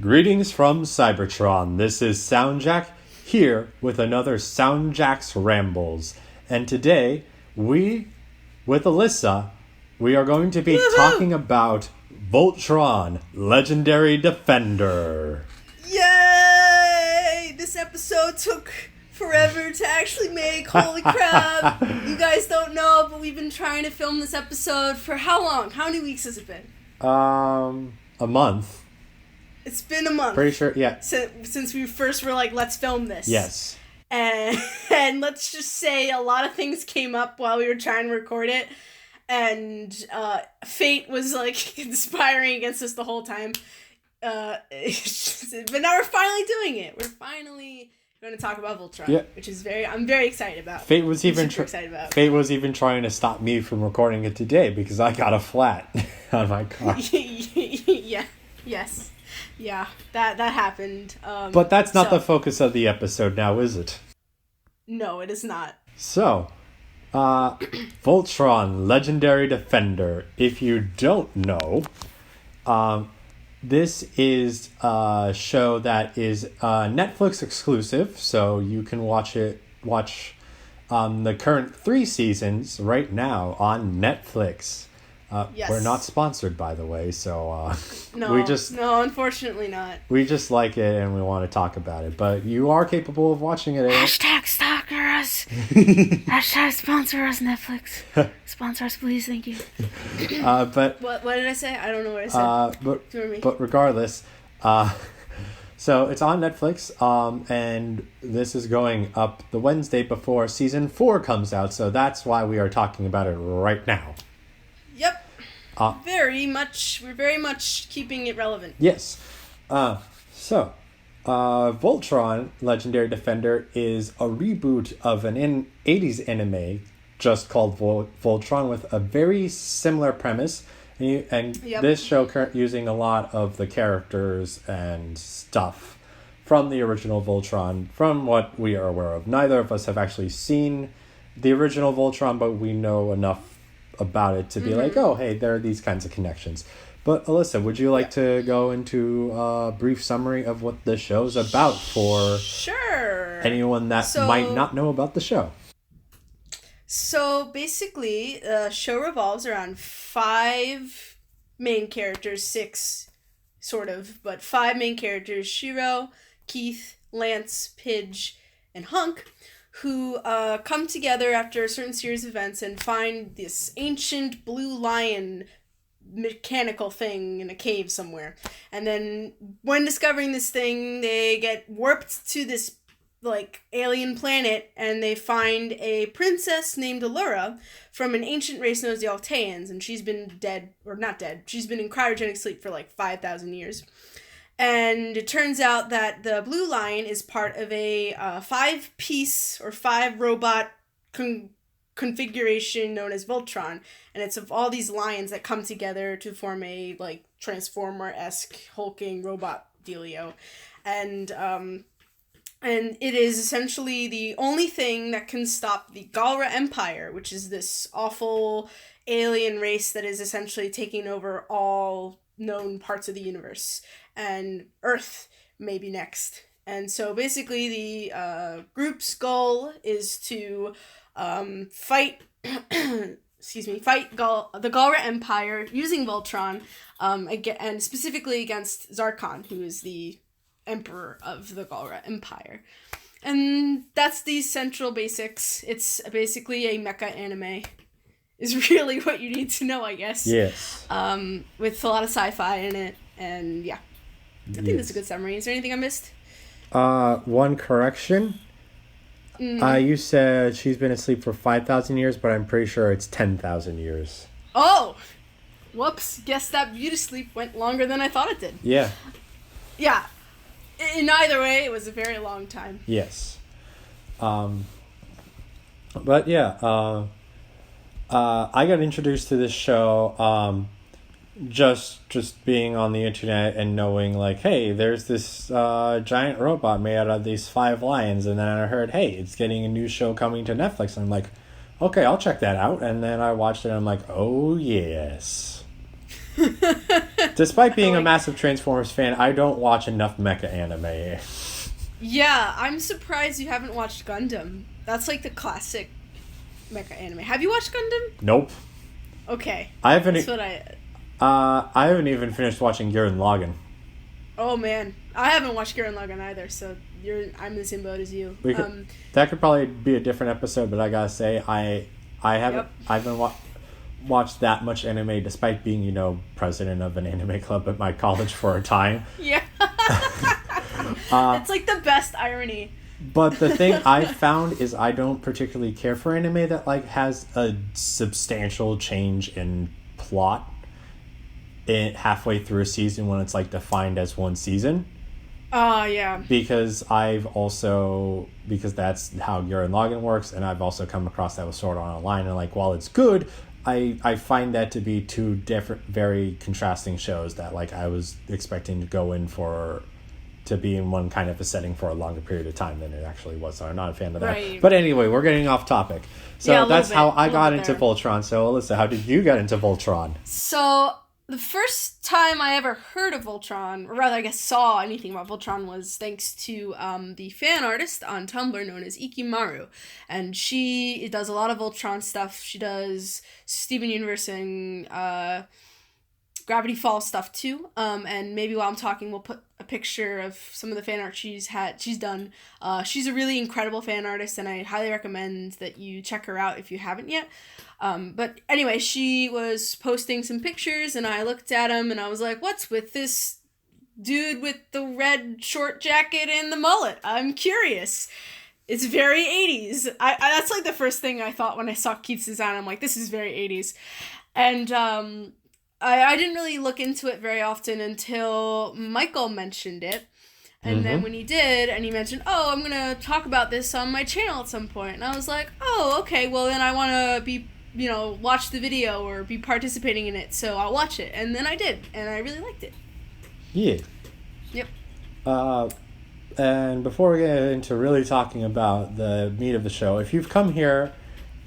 Greetings from Cybertron. This is SoundJack here with another SoundJack's Rambles. And today, with Alyssa, we are going to be talking about Voltron, Legendary Defender. Yay! This episode took forever to actually make. Holy crap! You guys don't know, but we've been trying to film this episode for how long? How many weeks has it been? A month. It's been a month. Pretty sure, yeah. Since we first were like, let's film this. Yes. And let's just say a lot of things came up while we were trying to record it. And fate was like conspiring against us the whole time. But now we're finally doing it. We're finally going to talk about Voltron, which is I'm very excited about. Fate was even trying to stop me from recording it today because I got a flat on my car. Yeah. Yes. Yeah. That happened. But that's not the focus of the episode now, is it? No, it is not. So, Voltron, Legendary Defender. If you don't know, this is a show that is Netflix exclusive, so you can watch the current 3 seasons right now on Netflix. Yes. We're not sponsored, by the way, so no, unfortunately not. We just like it and we want to talk about it, but you are capable of watching it. Hashtag stalker us. Hashtag sponsor us, Netflix. Sponsor us, please, thank you. But what did I say? I don't know what I said. But regardless, so it's on Netflix, and this is going up the Wednesday before season 4 comes out, so that's why we are talking about it right now. Yep. We're very much keeping it relevant. Yes. So, Voltron, Legendary Defender, is a reboot of an 80s anime just called Voltron with a very similar premise. And this show using a lot of the characters and stuff from the original Voltron, from what we are aware of. Neither of us have actually seen the original Voltron, but we know enough about it to be like, oh, hey, there are these kinds of connections. But Alyssa, would you like to go into a brief summary of what the show's about for anyone that might not know about the show? So basically, the show revolves around 5 main characters, 6 sort of, but 5 main characters: Shiro, Keith, Lance, Pidge, and Hunk, who come together after a certain series of events and find this ancient blue lion mechanical thing in a cave somewhere. And then when discovering this thing, they get warped to this like alien planet, and they find a princess named Allura from an ancient race known as the Alteans, and she's been she's been in cryogenic sleep for like 5,000 years. And it turns out that the Blue Lion is part of a 5-piece or 5 robot configuration known as Voltron. And it's of all these lions that come together to form a like Transformer-esque hulking robot dealio. And it is essentially the only thing that can stop the Galra Empire, which is this awful alien race that is essentially taking over all known parts of the universe. And Earth may be next. And so basically the group's goal is to fight the Galra Empire using Voltron, and specifically against Zarkon, who is the emperor of the Galra Empire. And that's the central basics. It's basically a mecha anime, is really what you need to know, I guess. Yes. With a lot of sci-fi in it, and yeah. I think that's a good summary. Is there anything I missed? One correction. You said she's been asleep for 5,000 years, but I'm pretty sure it's 10,000 years. Oh! Whoops. Guess that beauty sleep went longer than I thought it did. Yeah. Yeah. In either way, it was a very long time. Yes. But yeah, I got introduced to this show just being on the internet and knowing like, hey, there's this giant robot made out of these 5 lions, and then I heard, hey, it's getting a new show coming to Netflix, and I'm like, okay, I'll check that out. And then I watched it and I'm like, oh yes. Despite being a massive Transformers fan, I don't watch enough mecha anime. Yeah, I'm surprised you haven't watched Gundam. That's like the classic mecha anime. Have you watched Gundam? Nope. Okay. I haven't. That's what I haven't even finished watching Gurren Lagann. Oh man, I haven't watched Gurren Lagann either, so I'm in the same boat as you. That could probably be a different episode, but I gotta say, I haven't watched that much anime, despite being president of an anime club at my college for a time. Yeah. It's like the best irony. But the thing I found is I don't particularly care for anime that like has a substantial change in plot halfway through a season when it's like defined as one season. Yeah. Because that's how Gurren Lagann works, and I've also come across that with Sword Art Online, and like while it's good, I find that to be two different, very contrasting shows that like I was expecting to go in for to be in one kind of a setting for a longer period of time than it actually was. So I'm not a fan of that. Right. But anyway, we're getting off topic. So yeah, that's how I got into Voltron. So Alyssa, how did you get into Voltron? So the first time I ever heard of Voltron, or rather I guess saw anything about Voltron, was thanks to the fan artist on Tumblr known as Ikimaru. And she does a lot of Voltron stuff. She does Steven Universe and Gravity Falls stuff too. And maybe while I'm talking, we'll put a picture of some of the fan art she's done. She's a really incredible fan artist, and I highly recommend that you check her out if you haven't yet. But anyway, she was posting some pictures, and I looked at them, and I was like, what's with this dude with the red short jacket and the mullet? I'm curious. It's very 80s. That's like the first thing I thought when I saw Keith's design. I'm like, this is very 80s. And I didn't really look into it very often until Michael mentioned it. And then when he did, and he mentioned, oh, I'm going to talk about this on my channel at some point. And I was like, oh, okay, well then I want to be, watch the video or be participating in it, so I'll watch it. And then I did, and I really liked it. Yeah. Yep. And before we get into really talking about the meat of the show, if you've come here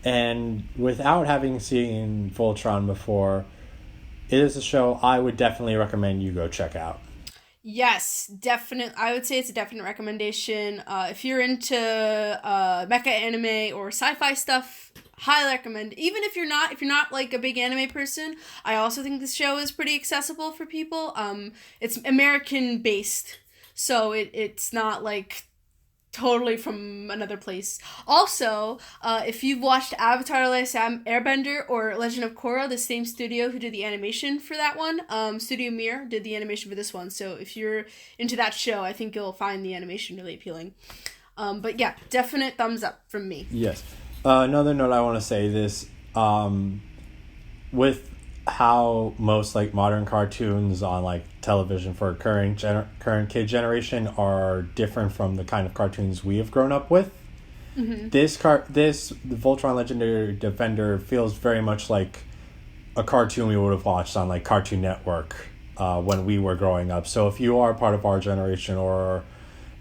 and without having seen Voltron before, it is a show I would definitely recommend you go check out. Yes, definite. I would say it's a definite recommendation. If you're into mecha anime or sci-fi stuff, highly recommend. Even if you're not like a big anime person, I also think this show is pretty accessible for people. It's American based, so it's not like totally from another place. Also, if you've watched Avatar: The Last Airbender or Legend of Korra, the same studio who did the animation for that one, Studio Mir did the animation for this one. So if you're into that show, I think you'll find the animation really appealing. But yeah, definite thumbs up from me. Yes. Another note I want to say this, with how most like modern cartoons on like television for current kid generation are different from the kind of cartoons we have grown up with. Mm-hmm. The Voltron Legendary Defender feels very much like a cartoon we would have watched on like Cartoon Network when we were growing up. So if you are part of our generation, or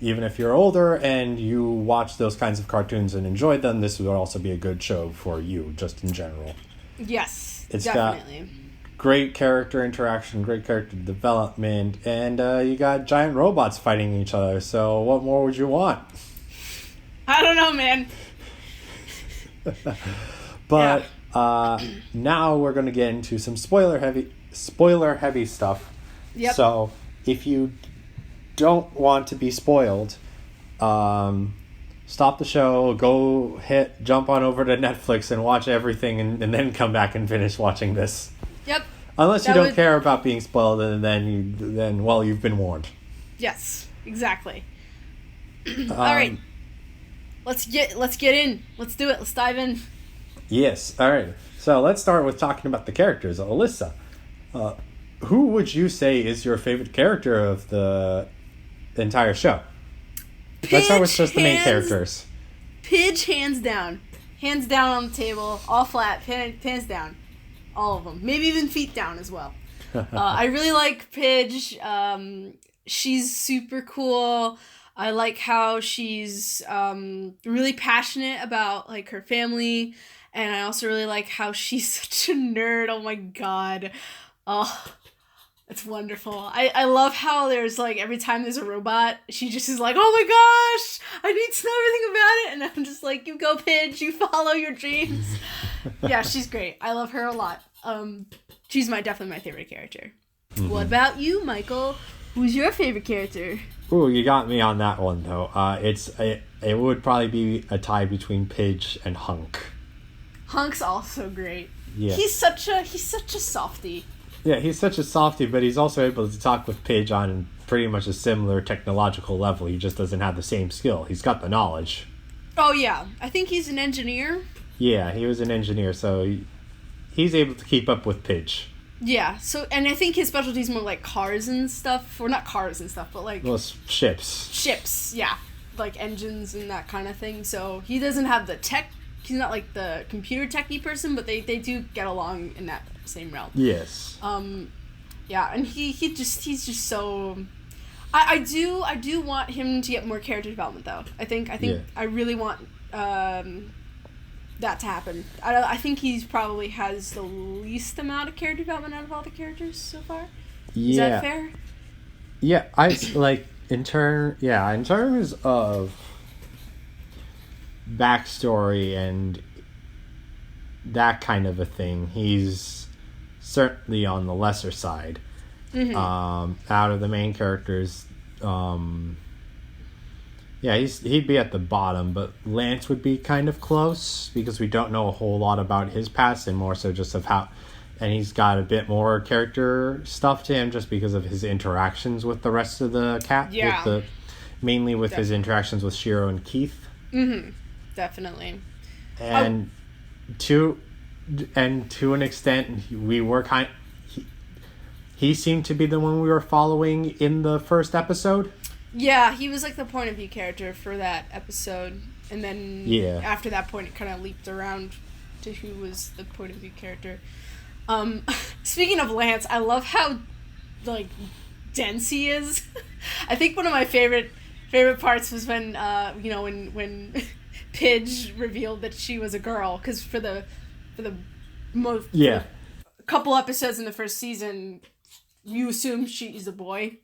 even if you're older and you watch those kinds of cartoons and enjoyed them, this would also be a good show for you, just in general. Yes, it's definitely. Got great character interaction, great character development, and you got giant robots fighting each other. So what more would you want? I don't know, man. But now we're going to get into some spoiler heavy stuff. Yep. So if you don't want to be spoiled, stop the show, jump on over to Netflix and watch everything, and then come back and finish watching this. Yep. Unless you don't care about being spoiled, and then you've been warned. Yes, exactly. All right. Let's get in. Let's do it. Let's dive in. Yes. All right. So let's start with talking about the characters. Alyssa, who would you say is your favorite character of the entire show? Let's start with just the main characters. Pidge, hands down. Hands down on the table. All flat. Hands down. All of them. Maybe even feet down as well. I really like Pidge. She's super cool. I like how she's really passionate about like her family. And I also really like how she's such a nerd. Oh my god. Oh, it's wonderful. I love how there's like every time there's a robot, she just is like, oh my gosh, I need to know everything about it. And I'm just like, you go, Pidge, you follow your dreams. Yeah, she's great. I love her a lot. She's definitely my favorite character. Mm-hmm. What about you, Michael? Who's your favorite character? Ooh, you got me on that one though. It would probably be a tie between Pidge and Hunk. Hunk's also great. Yeah. He's such a softie. Yeah, he's such a softie, but he's also able to talk with Pidge on pretty much a similar technological level. He just doesn't have the same skill. He's got the knowledge. Oh, yeah. I think he's an engineer. Yeah, he was an engineer, so he's able to keep up with Pidge. Yeah, so, and I think his specialty is more like cars and stuff. Or not cars and stuff, but like... Well, ships. Ships, yeah. Like engines and that kind of thing. So he doesn't have the tech... He's not like the computer techie person, but they do get along in that same realm. Yes. Yeah, and he's just so. I do want him to get more character development though. I think yeah. I really want that to happen. I think he's probably has the least amount of character development out of all the characters so far. Is that fair? Yeah, I like in terms of backstory and that kind of a thing, he's certainly on the lesser side. Mm-hmm. Out of the main characters, he'd be at the bottom, but Lance would be kind of close because we don't know a whole lot about his past and more so just of how, and he's got a bit more character stuff to him just because of his interactions with the rest of the cast. Yeah. Mainly with his interactions with Shiro and Keith. Mm-hmm. Definitely. And to an extent, we were he seemed to be the one we were following in the first episode. Yeah, he was like the point of view character for that episode, and then after that point, it kind of leaped around to who was the point of view character. Speaking of Lance, I love how like dense he is. I think one of my favorite parts was when when Pidge revealed that she was a girl, because for the most couple episodes in the first season, you assume she's a boy,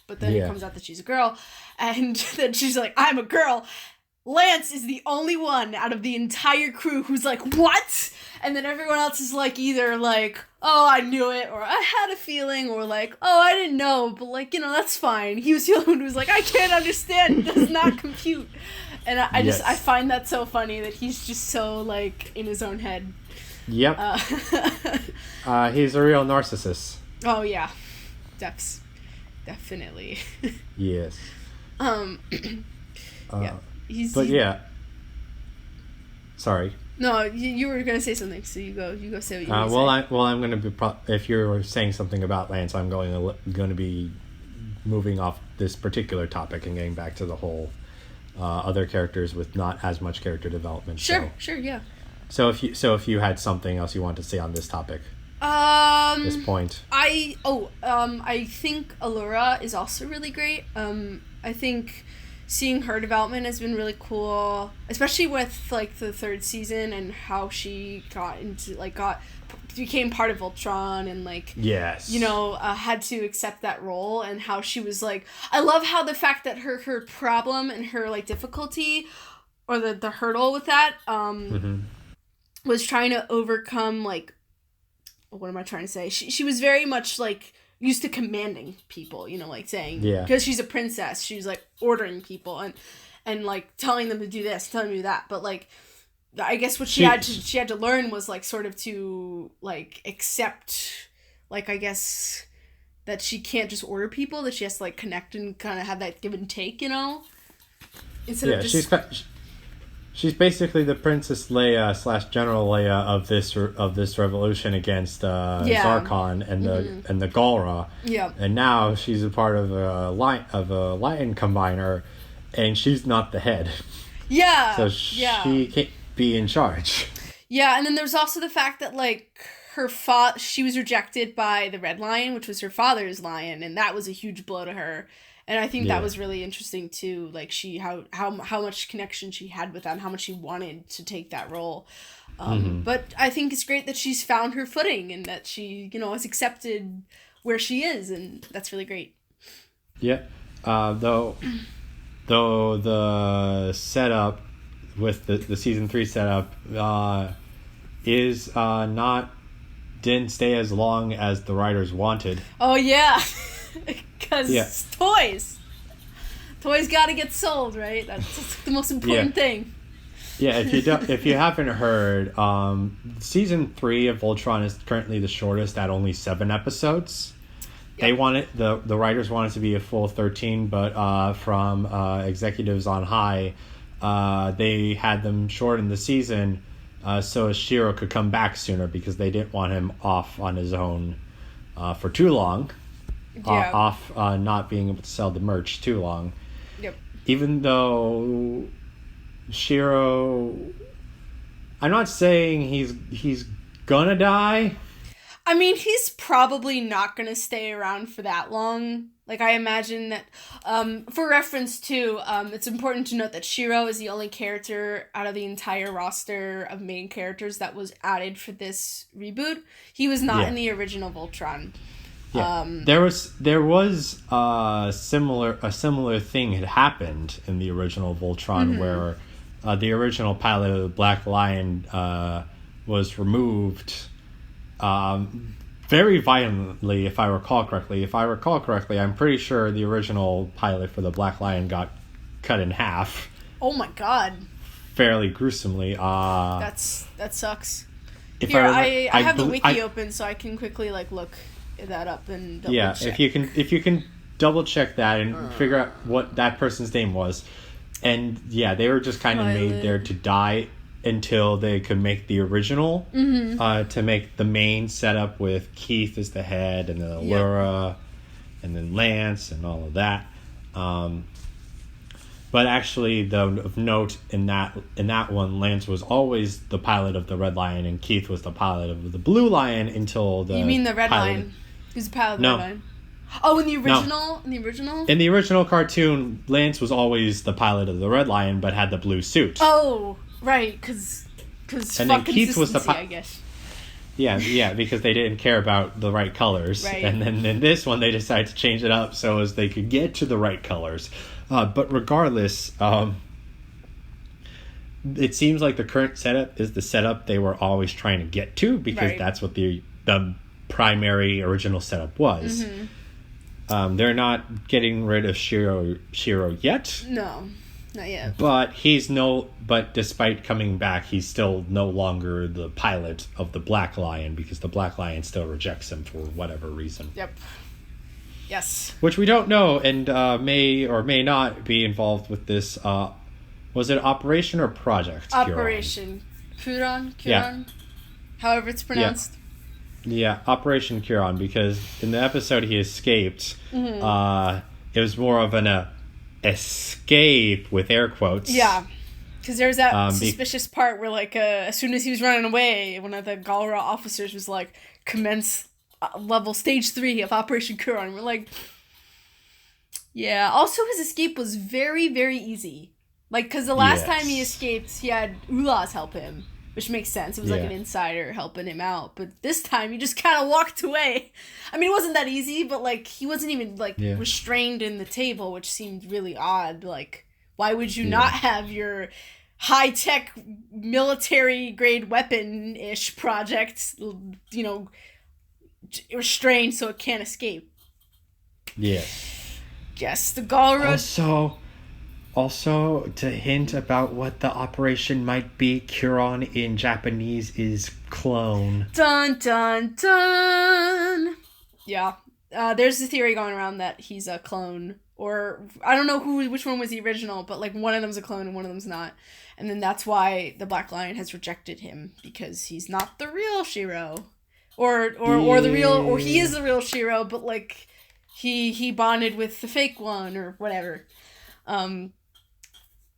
but then it comes out that she's a girl, and then she's like, I'm a girl. Lance is the only one out of the entire crew who's like, what? And then everyone else is like, either like, oh, I knew it, or I had a feeling, or like, oh, I didn't know, but like, that's fine. He was the only one who was like, I can't understand, it does not compute. And I find that so funny that he's just so like in his own head. Yep. He's a real narcissist. Oh yeah, definitely. Yes. Yeah. Sorry. No, you were gonna say something, so you go say what you want to say. I'm gonna be. If you're saying something about Lance, I'm going to be moving off this particular topic and getting back to the whole other characters with not as much character development. Sure, yeah. So if you had something else you want to say on this topic, this point, I think Allura is also really great. I think seeing her development has been really cool, especially with like the third season and how she became part of Voltron and like had to accept that role, and how she was like, I love how the fact that her problem and her like difficulty or the hurdle with that was trying to overcome, like, what am I trying to say? She was very much like used to commanding people, like saying, because she's a princess, she was like ordering people and like telling them to do this, telling them to do that. But like, I guess what she had to learn was like sort of to like accept, like, I guess that she can't just order people, that she has to like connect and kind of have that give and take, instead of just. She's basically the Princess Leia / General Leia of this revolution against Zarkon and the Galra. Yeah. And now she's a part of a lion combiner, and she's not the head. Yeah. So she can't be in charge. Yeah, and then there's also the fact that like she was rejected by the Red Lion, which was her father's lion, and that was a huge blow to her. And I think that was really interesting too. Like how much connection she had with that, and how much she wanted to take that role. But I think it's great that she's found her footing and that she, has accepted where she is, and that's really great. Yeah. Though the setup with the season 3 setup is didn't stay as long as the writers wanted. Oh yeah, because toys got to get sold, right? That's the most important thing. Yeah, if you haven't heard, season 3 of Voltron is currently the shortest at only 7 episodes. They wanted the writers wanted to be a full 13, but from executives on high, they had them shorten the season so Shiro could come back sooner, because they didn't want him off on his own for too long, off not being able to sell the merch too long. Yep. Even though Shiro, I'm not saying he's gonna die. I mean, he's probably not going to stay around for that long. Like, I imagine that, for reference too, it's important to note that Shiro is the only character out of the entire roster of main characters that was added for this reboot. He was not in the original Voltron. Yeah. There was a similar thing had happened in the original Voltron, where the original pilot of the Black Lion was removed very violently, if I recall correctly. I'm pretty sure the original pilot for the Black Lion got cut in half. Oh my god. Fairly gruesomely. That sucks. If I have the wiki open, so I can quickly look that up and double check. if you can double check that and figure out what that person's name was. And they were just kind of made there to die until they could make the original, to make the main setup with Keith as the head, and then Allura, and then Lance, and all of that. But actually, of note in that one, Lance was always the pilot of the Red Lion, and Keith was the pilot of the Blue Lion until the. You mean the Red Lion? Who's the pilot of the Red Lion? Oh, in the original? No. In the original cartoon, Lance was always the pilot of the Red Lion, but had the blue suit. Oh. Right, because and then Keith was the I guess. Yeah, because they didn't care about the right colors. Right. And then in this one, they decided to change it up so as they could get to the right colors. But regardless, it seems like the current setup is the setup they were always trying to get to, because that's what the primary original setup was. They're not getting rid of Shiro yet. No. Not yet. But despite coming back, he's still no longer the pilot of the Black Lion, because the Black Lion still rejects him for whatever reason. Yep. Yes. Which we don't know, and may or may not be involved with this. Was it Operation or Project? Operation Curon? Yeah. However it's pronounced. Yeah, Operation Curon, because in the episode he escaped, it was more of an escape with air quotes. Yeah, because there's that suspicious part where as soon as he was running away, one of the Galra officers was like, commence level stage 3 of Operation Curon. We're like, yeah. Also, his escape was very, very easy. Because the last time he escaped, he had Ulas help him, which makes sense. It was an insider helping him out. But this time, he just kind of walked away. I mean, it wasn't that easy, but, he wasn't even, restrained in the table, which seemed really odd. Why would you not have your high-tech military-grade weapon-ish project, restrained so it can't escape? Yeah. Yes, the Galra... Also, to hint about what the operation might be, Curon in Japanese is clone. Dun, dun, dun! Yeah. There's a theory going around that he's a clone. Or, I don't know which one was the original, but, one of them's a clone and one of them's not. And then that's why the Black Lion has rejected him, because he's not the real Shiro. Or he is the real Shiro, but, he bonded with the fake one, or whatever.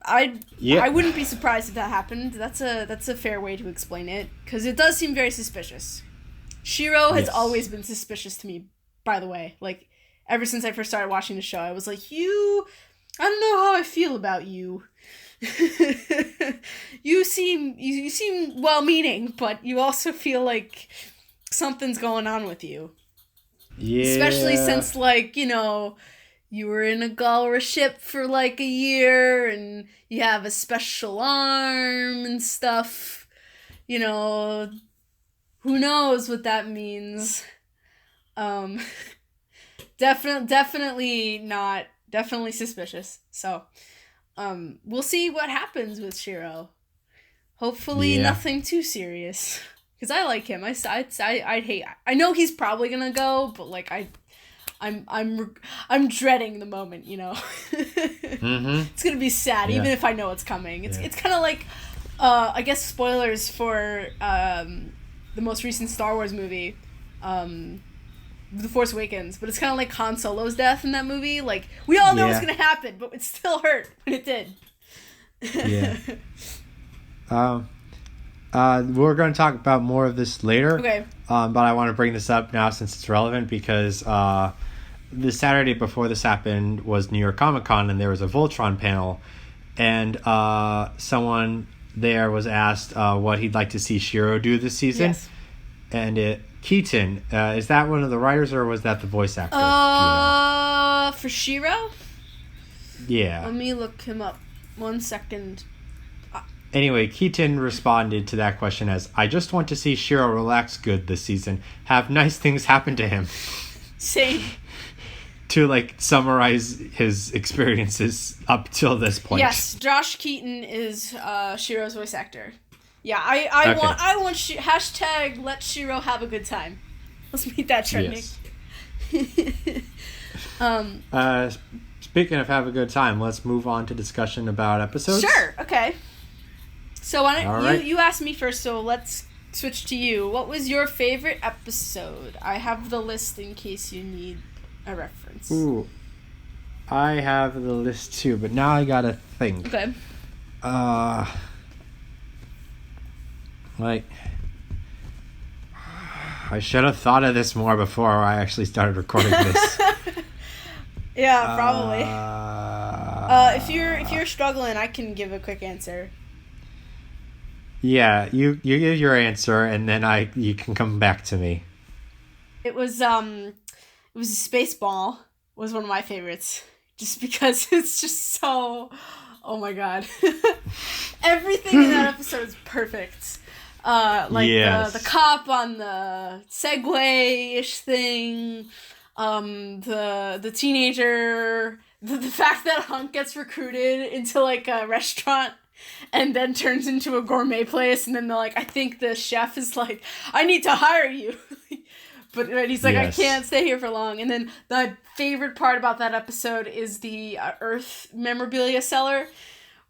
I wouldn't be surprised if that happened. That's a fair way to explain it, because it does seem very suspicious. Shiro has always been suspicious to me, by the way. ever since I first started watching the show. I was like, I don't know how I feel about you. you seem well-meaning, but you also feel like something's going on with you. Yeah. Especially since, like, you know, you were in a Galra ship for like a year and you have a special arm and stuff. You know, who knows what that means. Definitely suspicious. So, we'll see what happens with Shiro. Hopefully nothing too serious. Because I like him. I'd hate. I know he's probably gonna go, but like I'm dreading the moment. You know. It's gonna be sad, even if I know it's coming. It's kind of like, I guess spoilers for the most recent Star Wars movie, The Force Awakens. But it's kind of like Han Solo's death in that movie. Like we all know what's gonna happen, but it still hurt when it did. Yeah. We're going to talk about more of this later. Okay. But I want to bring this up now since it's relevant because the Saturday before this happened was New York Comic Con and there was a Voltron panel, and someone there was asked what he'd like to see Shiro do this season. Yes. And Keaton, is that one of the writers or was that the voice actor? For Shiro? Yeah. Let me look him up. 1 second. Anyway, Keaton responded to that question as, I just want to see Shiro relax good this season. Have nice things happen to him. Same. To, like, summarize his experiences up till this point. Yes, Josh Keaton is Shiro's voice actor. Yeah, I want hashtag let Shiro have a good time. Let's meet that trending. Yes. Speaking of have a good time, let's move on to discussion about episodes. Sure, okay. So why don't you asked me first, so let's switch to you. What was your favorite episode? I have the list in case you need a reference. Ooh. I have the list too, but now I gotta think. Okay. Like, I should have thought of this more before I actually started recording this. Yeah, probably. If you're struggling, I can give a quick answer. Yeah, you give your answer, and then you can come back to me. It was Spaceball was one of my favorites, just because it's just so, oh my god, everything in that episode is perfect. The cop on the Segway-ish thing, the teenager, the fact that Hunk gets recruited into like a restaurant and then turns into a gourmet place, and then they're like, I think the chef is like, I need to hire you. But he's like, yes. I can't stay here for long. And then the favorite part about that episode is the Earth memorabilia seller,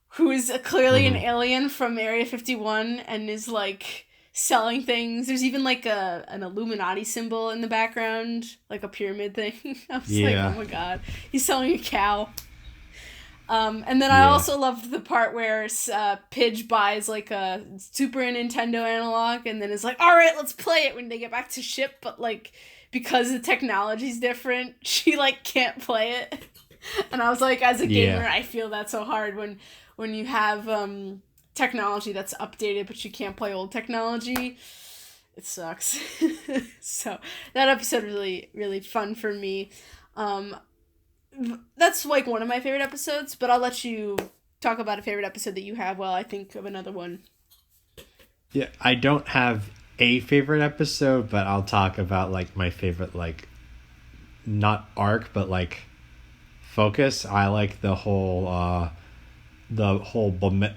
who is clearly an alien from Area 51 and is like selling things. There's even like an Illuminati symbol in the background, like a pyramid thing. I was like, oh my god, he's selling a cow. And then I also loved the part where Pidge buys like a Super Nintendo analog and then is like, all right, let's play it when they get back to ship. But like, because the technology's different, she like can't play it. And I was like, as a gamer, I feel that so hard when you have technology that's updated, but you can't play old technology. It sucks. So that episode really, really fun for me. That's like one of my favorite episodes, but I'll let you talk about a favorite episode that you have while I think of another one. Yeah, I don't have a favorite episode, but I'll talk about like my favorite, like, not arc, but like focus. I like the whole Balmera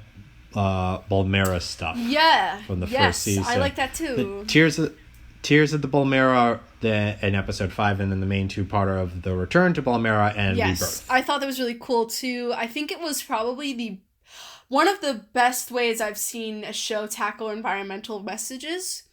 stuff. Yeah. From the first season. I like that too. The Tears of the Balmera in episode 5, and then the main two-parter of the Return to Balmera and Rebirth. I thought that was really cool too. I think it was probably one of the best ways I've seen a show tackle environmental messages.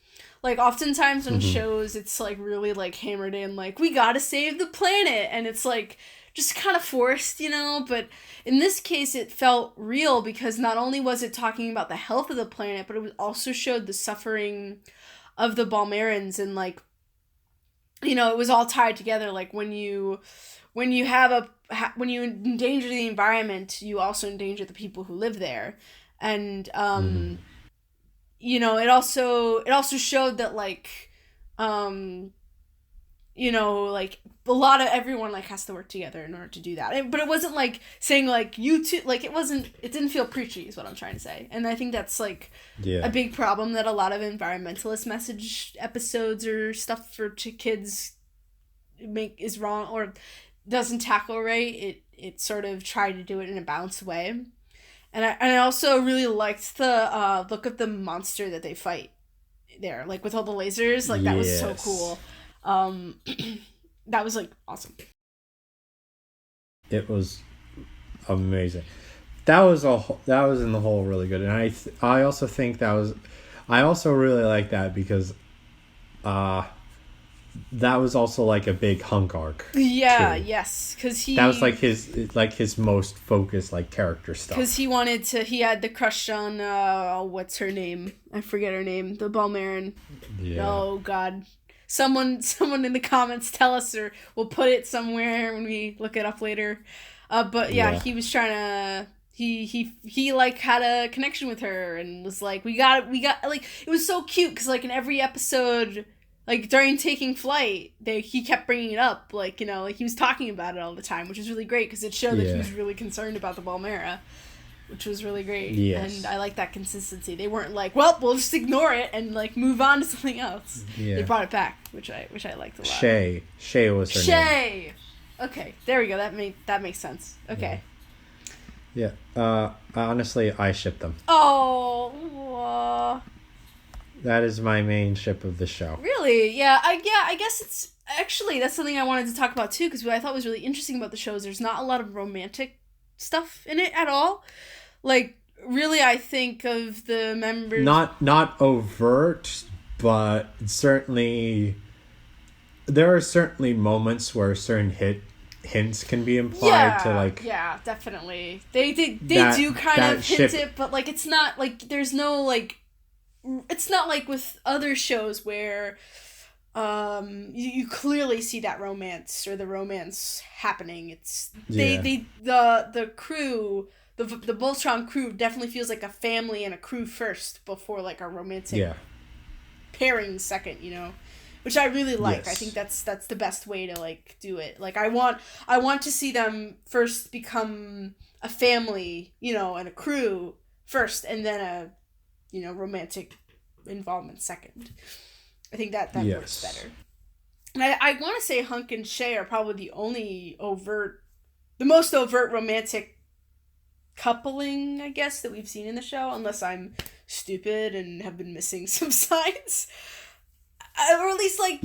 Like, oftentimes on shows, it's like really like hammered in, like, we gotta save the planet, and it's like just kind of forced, you know? But in this case, it felt real because not only was it talking about the health of the planet, but it also showed the suffering of the Balmerans and like it was all tied together. Like when you endanger the environment, you also endanger the people who live there. And it also showed that like like a lot of everyone like has to work together in order to do that. But it wasn't like saying like you two, like it didn't feel preachy is what I'm trying to say. And I think that's like a big problem that a lot of environmentalist message episodes or stuff for kids is wrong or doesn't tackle right. It sort of tried to do it in a balanced way. And I also really liked the look of the monster that they fight there, like with all the lasers. Like that was so cool. That was like awesome. It was amazing. That was in the whole really good, and I also think I also really like that because that was also like a big hunk arc. Yeah, too. yes, because that was like his most focused like character stuff. Because he had the crush on what's her name? I forget her name. The Balmarin. Yeah. Oh God. Someone in the comments tell us, or we'll put it somewhere when we look it up later. But he was trying to. He like had a connection with her and was like, we got like, it was so cute because like in every episode, like during taking flight, he kept bringing it up, like like he was talking about it all the time, which is really great because it showed that he was really concerned about the Balmera. Which was really great. Yes. And I like that consistency. They weren't like, well, we'll just ignore it and like move on to something else. Yeah. They brought it back, which I liked a lot. Shay was her name. Okay, there we go. That makes sense. Okay. Yeah. Honestly, I ship them. Oh. That is my main ship of the show. Really? Yeah. I guess it's actually that's something I wanted to talk about too, because what I thought was really interesting about the show is there's not a lot of romantic stuff in it at all. Like, really, I think of the members... Not overt, but certainly... There are certainly moments where certain hints can be implied to, like... Yeah, definitely. They do kind of hint it, but, like, it's not, like, there's no, like... It's not like with other shows where... you clearly see that romance or the romance happening. It's the crew, the Voltron crew definitely feels like a family and a crew first before like a romantic pairing second, which I really like. Yes. I think that's the best way to like do it. Like I want to see them first become a family, and a crew first, and then a romantic involvement second. I think that works better. And I want to say Hunk and Shay are probably the most overt romantic coupling, I guess, that we've seen in the show, unless I'm stupid and have been missing some signs. Or at least, like,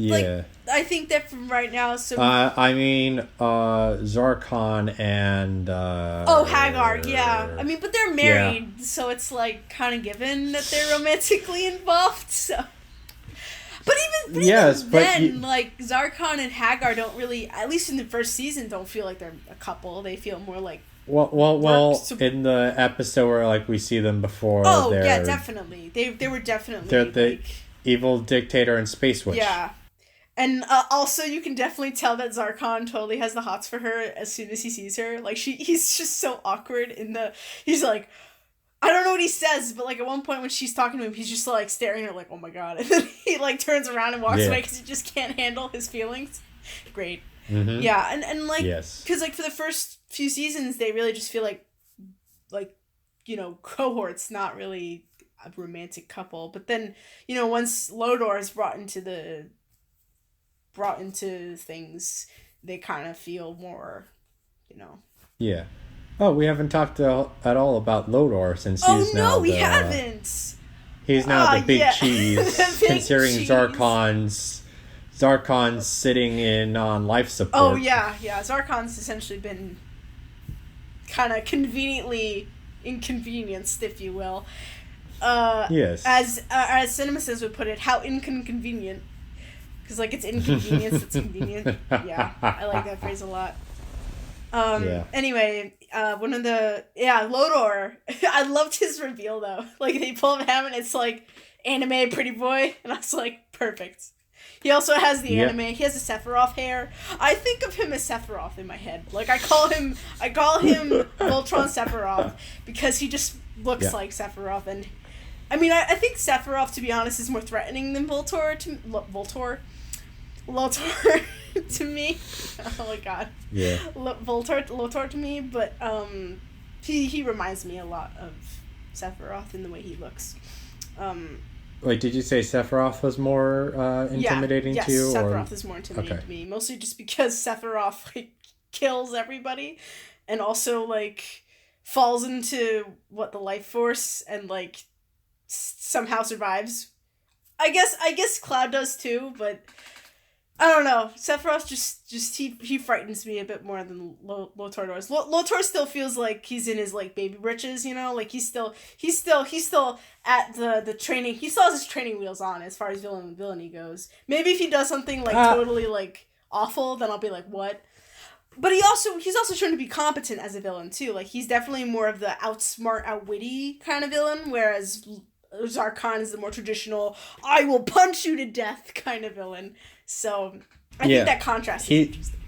I think that from right now, so... I mean, Zarkon and... Hagar, yeah. I mean, but they're married, so it's, like, kind of given that they're romantically involved, so... But even then, like, Zarkon and Hagar don't really, at least in the first season, don't feel like they're a couple. They feel more like... Well, in the episode where, like, we see them before... Oh, yeah, definitely. They were definitely... They're the evil dictator and space witch. Yeah. And also, you can definitely tell that Zarkon totally has the hots for her as soon as he sees her. Like, he's just so awkward He's like... I don't know what he says, but, like, at one point when she's talking to him, he's just, like, staring at her like, oh, my God. And then he, like, turns around and walks away because he just can't handle his feelings. Great. Mm-hmm. Yeah, and like, because, like, for the first few seasons, they really just feel like, cohorts, not really a romantic couple. But then, once Lodor is brought into things, they kind of feel more, Yeah. Oh, we haven't talked at all about Lodor since he's now we haven't. He's now the big cheese, considering cheese. Zarkon's sitting in on life support. Oh, yeah. Zarkon's essentially been kind of conveniently inconvenienced, if you will. Yes. As CinemaSins would put it, how inconvenient. Because, like, it's inconvenience, it's convenient. Yeah, I like that phrase a lot. Anyway, Lodor, I loved his reveal though. Like they pull him out and it's like anime pretty boy, and I was like, perfect. He also has the anime. He has the Sephiroth hair. I think of him as Sephiroth in my head. Like I call him Voltron Sephiroth because he just looks like Sephiroth. And I mean, I think Sephiroth, to be honest, is more threatening than Voltor to me. Oh my god. Yeah. Lotor to me, but he reminds me a lot of Sephiroth in the way he looks. Wait, did you say Sephiroth was more intimidating to you? Yes, Sephiroth is more intimidating to me. Mostly just because Sephiroth like kills everybody, and also like falls into the life force and like somehow survives. I guess Cloud does too, but I don't know. Sephiroth just he frightens me a bit more than Lotor does. Lotor still feels like he's in his like baby britches, you know, like he's still at the training. He still has his training wheels on as far as villainy goes. Maybe if he does something like totally like awful, then I'll be like, what? But he's also trying to be competent as a villain too. Like he's definitely more of the outsmart, outwitty kind of villain, whereas Zarkon is the more traditional, I will punch you to death kind of villain. So I think that contrast is interesting.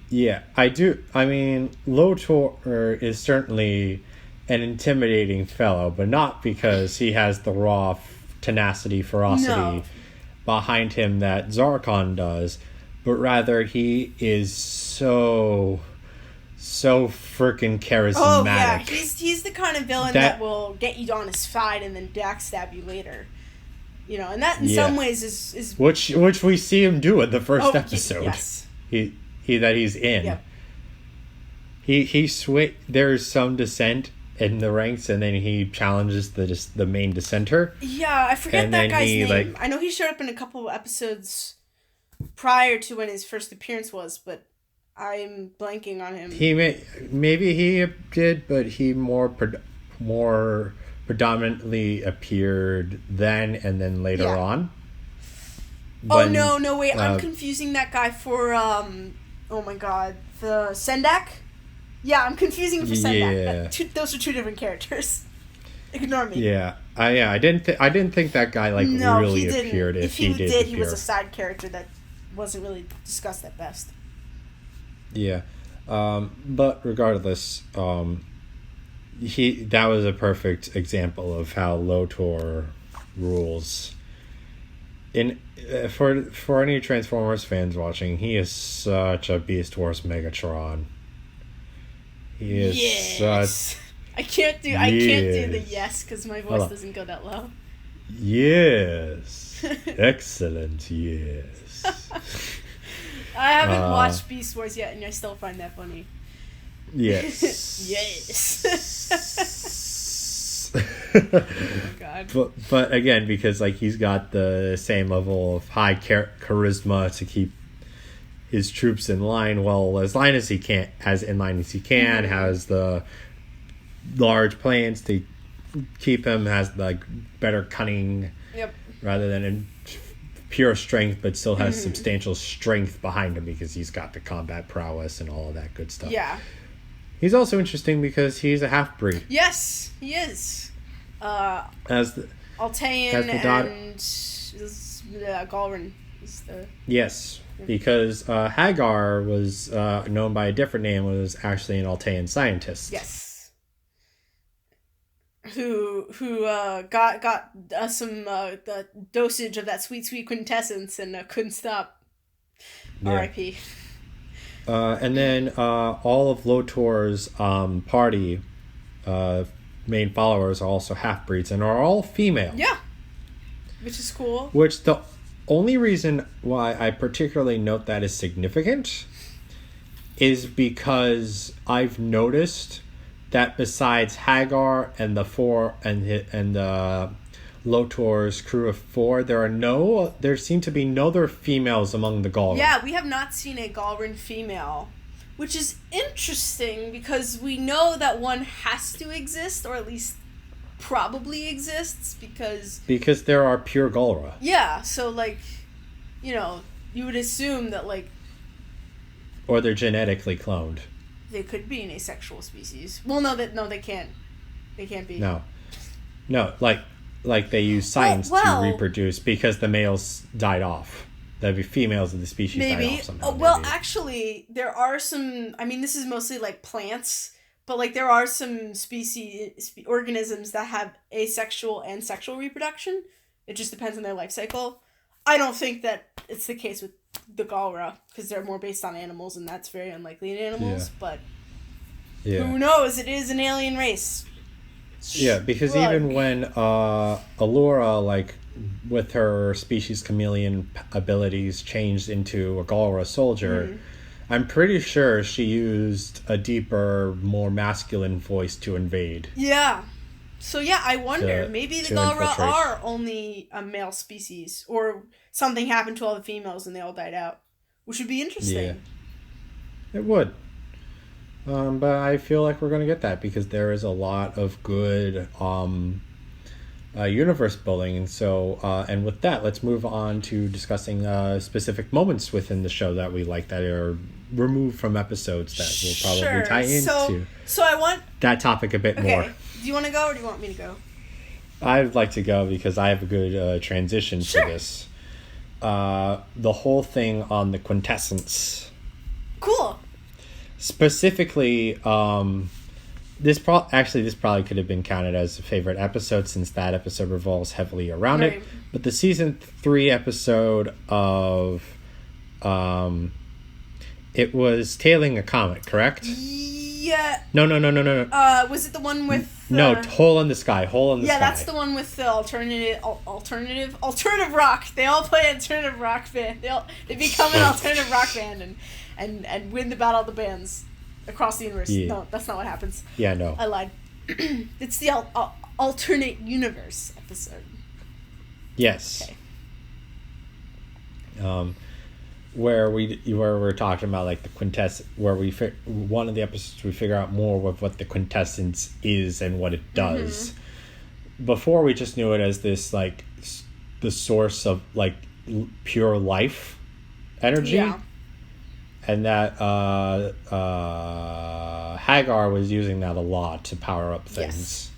Yeah, I do. I mean, Lotor is certainly an intimidating fellow, but not because he has the raw tenacity, ferocity behind him that Zarkon does, but rather he is so freaking charismatic. Oh yeah, he's the kind of villain that will get you on his side and then backstab you later. You know, and that in some ways is which we see him do in the first episode. Yes. He's in. Yep. There's some dissent in the ranks, and then he challenges the main dissenter. Yeah, I forget that guy's name. I know he showed up in a couple of episodes prior to when his first appearance was, but I'm blanking on him. Maybe he did, but he more predominantly appeared then and then later on. When, no, wait, I'm confusing that guy for oh my god, the Sendak? Yeah, I'm confusing him for Sendak. Yeah. Those are two different characters. Ignore me. Yeah. I didn't think that guy really appeared. If he did, he was a side character that wasn't really discussed at best. Yeah. But regardless, that was a perfect example of how Lotor rules. For any Transformers fans watching, he is such a Beast Wars Megatron. He is such. I can't do the yes because my voice doesn't go that low. Yes. Excellent. Yes. I haven't watched Beast Wars yet, and I still find that funny. Yes. Yes. Oh God. But again, because he's got the same level of high charisma to keep his troops in line, as he can, has the large plans to keep him, has better cunning, rather than in pure strength, but still has substantial strength behind him because he's got the combat prowess and all of that good stuff. Yeah. He's also interesting because he's a half-breed. Yes, he is. As the Altean and Galrin is the... Yes, because Hagar was known by a different name, was actually an Altean scientist. Yes. Who got some the dosage of that sweet quintessence and couldn't stop. R.I.P. And then all of Lotor's party main followers are also half-breeds and are all female. Yeah. Which is cool. Which the only reason why I particularly note that is significant is because I've noticed that besides Hagar and the Lotor's crew of 4, there seem to be no other females among the Galrin. Yeah, we have not seen a Galrin female, which is interesting because we know that one has to exist, or at least probably exists, because there are pure Galra. Yeah, so you would assume that or they're genetically cloned. They could be an asexual species. Well, they can't. They can't be. No, like they use science to reproduce because the males died off. The females of the species died off somehow. Actually, there are some. I mean, this is mostly like plants, but like there are some organisms that have asexual and sexual reproduction. It just depends on their life cycle. I don't think that it's the case with the Galra because they're more based on animals, and that's very unlikely in animals. But who knows? It is an alien race. Yeah, because even when Allura, like, with her species chameleon abilities changed into a Galra soldier, I'm pretty sure she used a deeper, more masculine voice to invade. Yeah. So yeah, I wonder, maybe the Galra are only a male species, or something happened to all the females and they all died out, which would be interesting. Yeah. It would. But I feel like we're going to get that because there is a lot of good universe building. And so, and with that, let's move on to discussing specific moments within the show that we like that are removed from episodes that will probably tie into so I want that topic a bit more. Do you want to go or do you want me to go? I'd like to go because I have a good transition for this. The whole thing on the quintessence. Cool. Specifically, this probably could have been counted as a favorite episode since that episode revolves heavily around it. But the season 3 episode of, it was Tailing a Comet, correct? Yeah. No. Was it the one with? No, Hole in the Sky. Yeah, that's the one with the alternative rock. They all play alternative rock band. They become an alternative rock band and win the battle of the bands across the universe. Yeah. No, that's not what happens. Yeah, no. I lied. It's the alternate universe episode. Yes. Okay. Where we're talking about like the quintessence, where one of the episodes we figure out more of what the quintessence is and what it does. Before we just knew it as this like the source of like pure life energy. Yeah. And that Hagar was using that a lot to power up things.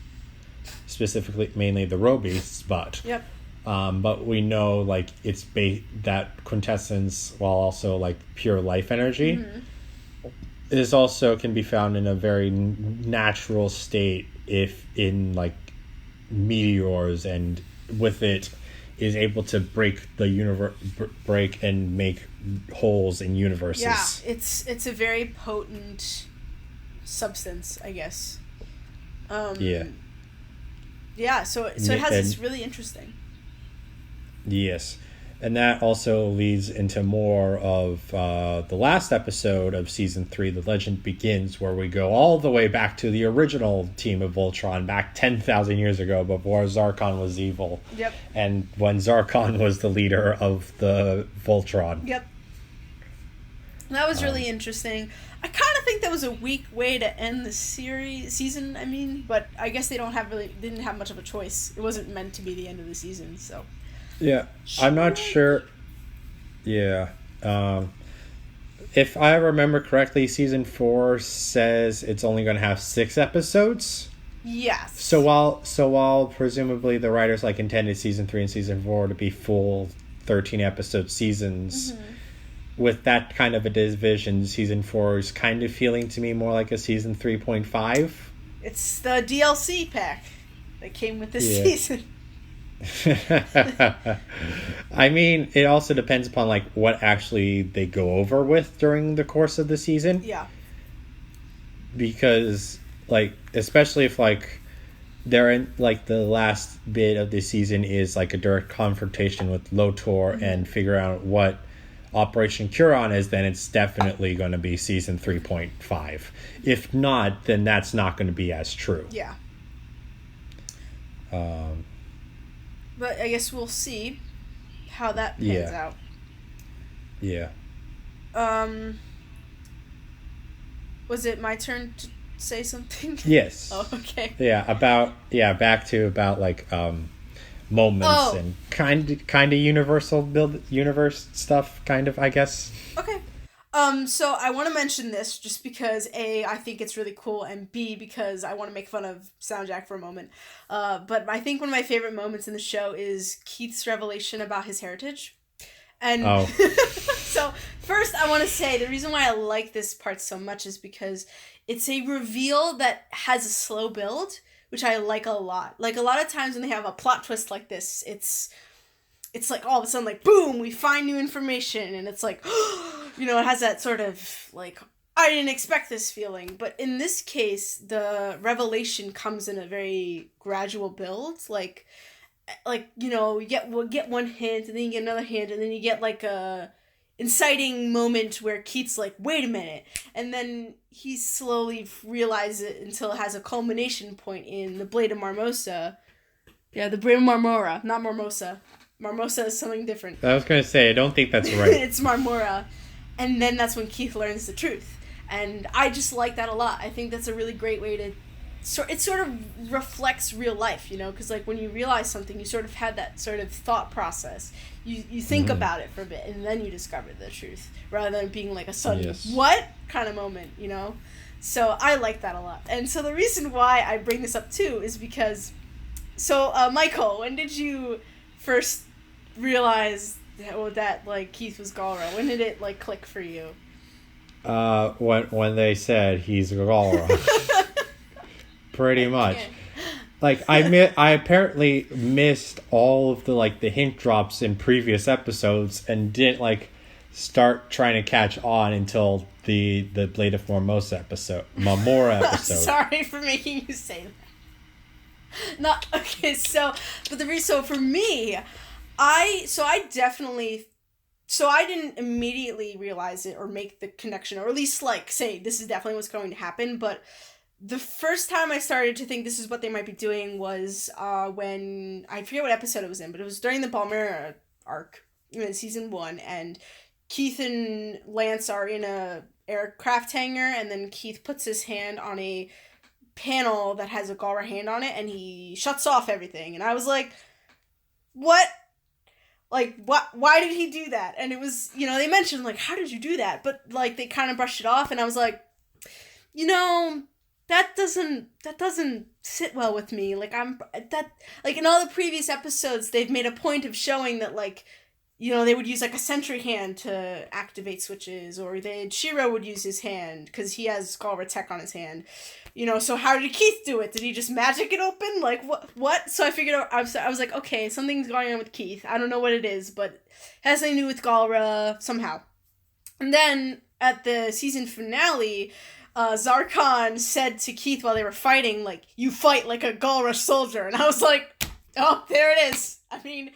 Yes. Specifically, mainly the Robeasts, but... Yep. But we know, like, it's that quintessence, while also, like, pure life energy, is also can be found in a very natural state if in, like, meteors, and with it is able to break the universe, break and make holes in universes. Yeah, it's a very potent substance, I guess. Yeah, so it has this really interesting. Yes, and that also leads into more of the last episode of season 3, The Legend Begins, where we go all the way back to the original team of Voltron, back 10,000 years ago, before Zarkon was evil. Yep. And when Zarkon was the leader of the Voltron. Yep. That was really interesting. I kind of think that was a weak way to end the season. I mean, but I guess they didn't have much of a choice. It wasn't meant to be the end of the season, so. Yeah, I'm not sure. Yeah. If I remember correctly, season 4 says it's only going to have 6 episodes. Yes. So while presumably the writers like intended season 3 and season 4 to be full 13 episode seasons, with that kind of a division, season 4 is kind of feeling to me more like a season 3.5. It's the DLC pack that came with this season. I mean, it also depends upon like what actually they go over with during the course of the season. Yeah. Because like, especially if like they're in like the last bit of the season is like a direct confrontation with Lotor and figure out what Operation Curon is, then it's definitely going to be season 3.5. If not, then that's not going to be as true. Yeah. But I guess we'll see how that pans out. Yeah. Was it my turn to say something? Yes. Oh, okay. Yeah, back to about like moments and kind of universal universe stuff, kind of, I guess. Okay. So I want to mention this just because A, I think it's really cool, and B, because I want to make fun of SoundJack for a moment. But I think one of my favorite moments in the show is Keith's revelation about his heritage. And so first I want to say the reason why I like this part so much is because it's a reveal that has a slow build, which I like a lot. Like, a lot of times when they have a plot twist like this, it's like all of a sudden, like, boom, we find new information, and it's like, you know, it has that sort of, like, I didn't expect this feeling. But in this case, the revelation comes in a very gradual build. Like, you know, you get one hint, and then you get another hint, and then you get, like, a inciting moment where Keith's like, wait a minute, and then he slowly realizes it until it has a culmination point in the Blade of Marmosa. Yeah, the Blade of Marmora, not Marmosa. Marmosa is something different. I was going to say, I don't think that's right. It's Marmora. And then that's when Keith learns the truth. And I just like that a lot. I think that's a really great way to... it sort of reflects real life, you know? Because, like, when you realize something, you sort of had that sort of thought process. You think about it for a bit, and then you discover the truth. Rather than being, like, a sudden, what? Kind of moment, you know? So I like that a lot. And so the reason why I bring this up, too, is because... So, Michael, when did you first realize that like Keith was Galra? When did it like click for you? When they said he's Galra. Pretty much. Like, I apparently missed all of the like the hint drops in previous episodes and didn't like start trying to catch on until the Blade of Marmosa episode. Sorry for making you say that. Not okay. So, but the reason, so for me, I didn't immediately realize it or make the connection, or at least like say this is definitely what's going to happen. But the first time I started to think this is what they might be doing was when I forget what episode it was in, but it was during the Balmera arc in season 1, and Keith and Lance are in a aircraft hangar, and then Keith puts his hand on a panel that has a Galra hand on it, and he shuts off everything, and I was like, what? Like, what? Why did he do that? And it was, you know, they mentioned, like, how did you do that? But, like, they kind of brushed it off, and I was like, you know, that doesn't sit well with me. Like, like, in all the previous episodes, they've made a point of showing that, like, you know, they would use, like, a sentry hand to activate switches, or Shiro would use his hand, because he has Galra Tech on his hand. You know, so how did Keith do it? Did he just magic it open? Like, what? So I figured out, I was like, okay, something's going on with Keith. I don't know what it is, but it has something to do with Galra somehow. And then, at the season finale, Zarkon said to Keith while they were fighting, like, you fight like a Galra soldier. And I was like, oh, there it is. I mean,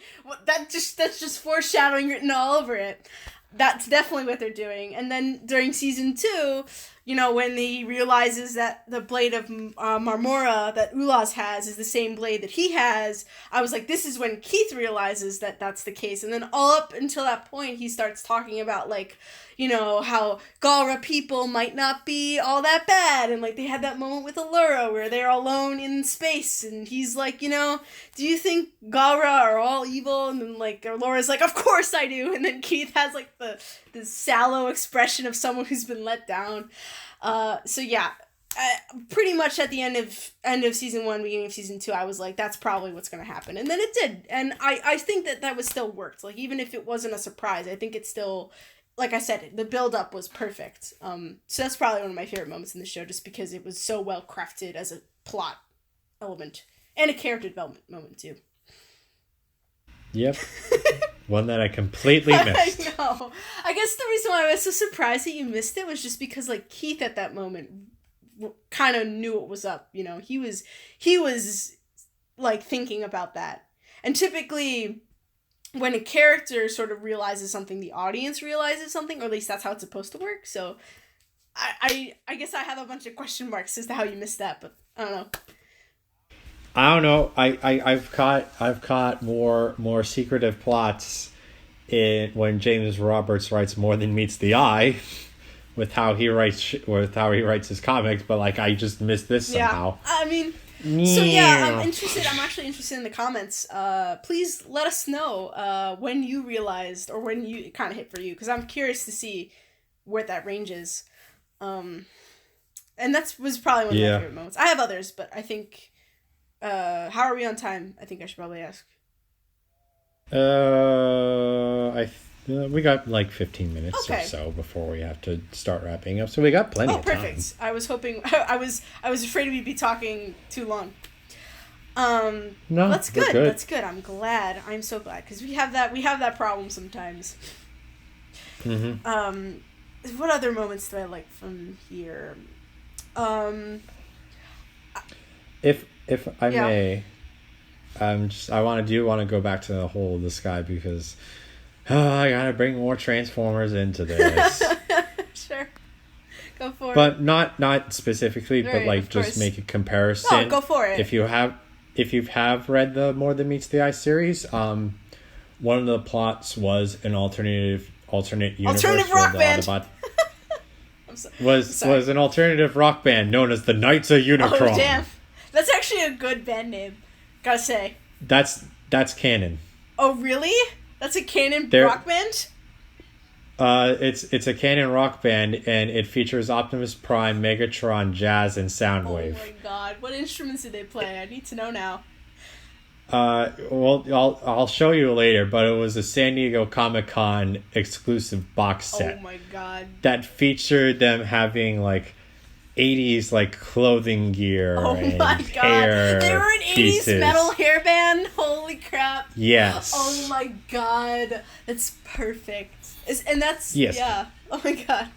that's just foreshadowing written all over it. That's definitely what they're doing. And then during season 2, you know, when he realizes that the blade of Marmora that Ulaz has is the same blade that he has, I was like, this is when Keith realizes that that's the case. And then all up until that point, he starts talking about, like, you know, how Galra people might not be all that bad. And, like, they had that moment with Allura where they're alone in space. And he's like, you know, do you think Galra are all evil? And then, like, Allura's like, of course I do. And then Keith has, like, the sallow expression of someone who's been let down. So yeah, pretty much at the end of season 1, beginning of season 2, I was like, that's probably what's going to happen. And then it did. And I think that was still worked. Like, even if it wasn't a surprise, I think it still, like I said, the build-up was perfect. So that's probably one of my favorite moments in the show, just because it was so well crafted as a plot element and a character development moment too. Yep. One that I completely missed. I know. I guess the reason why I was so surprised that you missed it was just because, like, Keith at that moment kind of knew what was up, you know. He was like thinking about that. And typically when a character sort of realizes something, the audience realizes something, or at least that's how it's supposed to work. So I guess I have a bunch of question marks as to how you missed that, but I don't know. I've caught more secretive plots when James Roberts writes More Than Meets the Eye, with how he writes his comics, but like I just missed this somehow. I mean, so yeah, I'm actually interested in the comments. Please let us know when you realized, or when it kind of hit for you, because I'm curious to see where that range is. And was probably one of my favorite moments. I have others, but I think, how are we on time? I think I should probably ask. We got like 15 minutes or so before we have to start wrapping up, so we got plenty of time. Oh, perfect. I was hoping, I was afraid we'd be talking too long. No, that's good. That's good. I'm glad. I'm so glad, because we have that problem sometimes. Mm-hmm. What other moments do I like from here? If I may, I want to go back to the whole of the sky, because I gotta bring more Transformers into this. Sure, go for it. But not specifically, right, but like just make a comparison. Oh, go for it. If you have read the More Than Meets the Eye series, one of the plots was an alternate universe rock band. Autobot was an alternative rock band known as the Knights of Unicron. Oh, damn. That's actually a good band name, gotta say. That's canon. Oh, really? That's a canon rock band? It's a canon rock band, and it features Optimus Prime, Megatron, Jazz, and Soundwave. Oh my god, what instruments do they play? I need to know now. Well, I'll show you later, but it was a San Diego Comic-Con exclusive box set. Oh my god. That featured them having like 80s like clothing gear and my god. Hair they were an 80s pieces. Metal hairband. Holy crap. Yes. Oh my god. That's perfect. Yeah. Oh my god.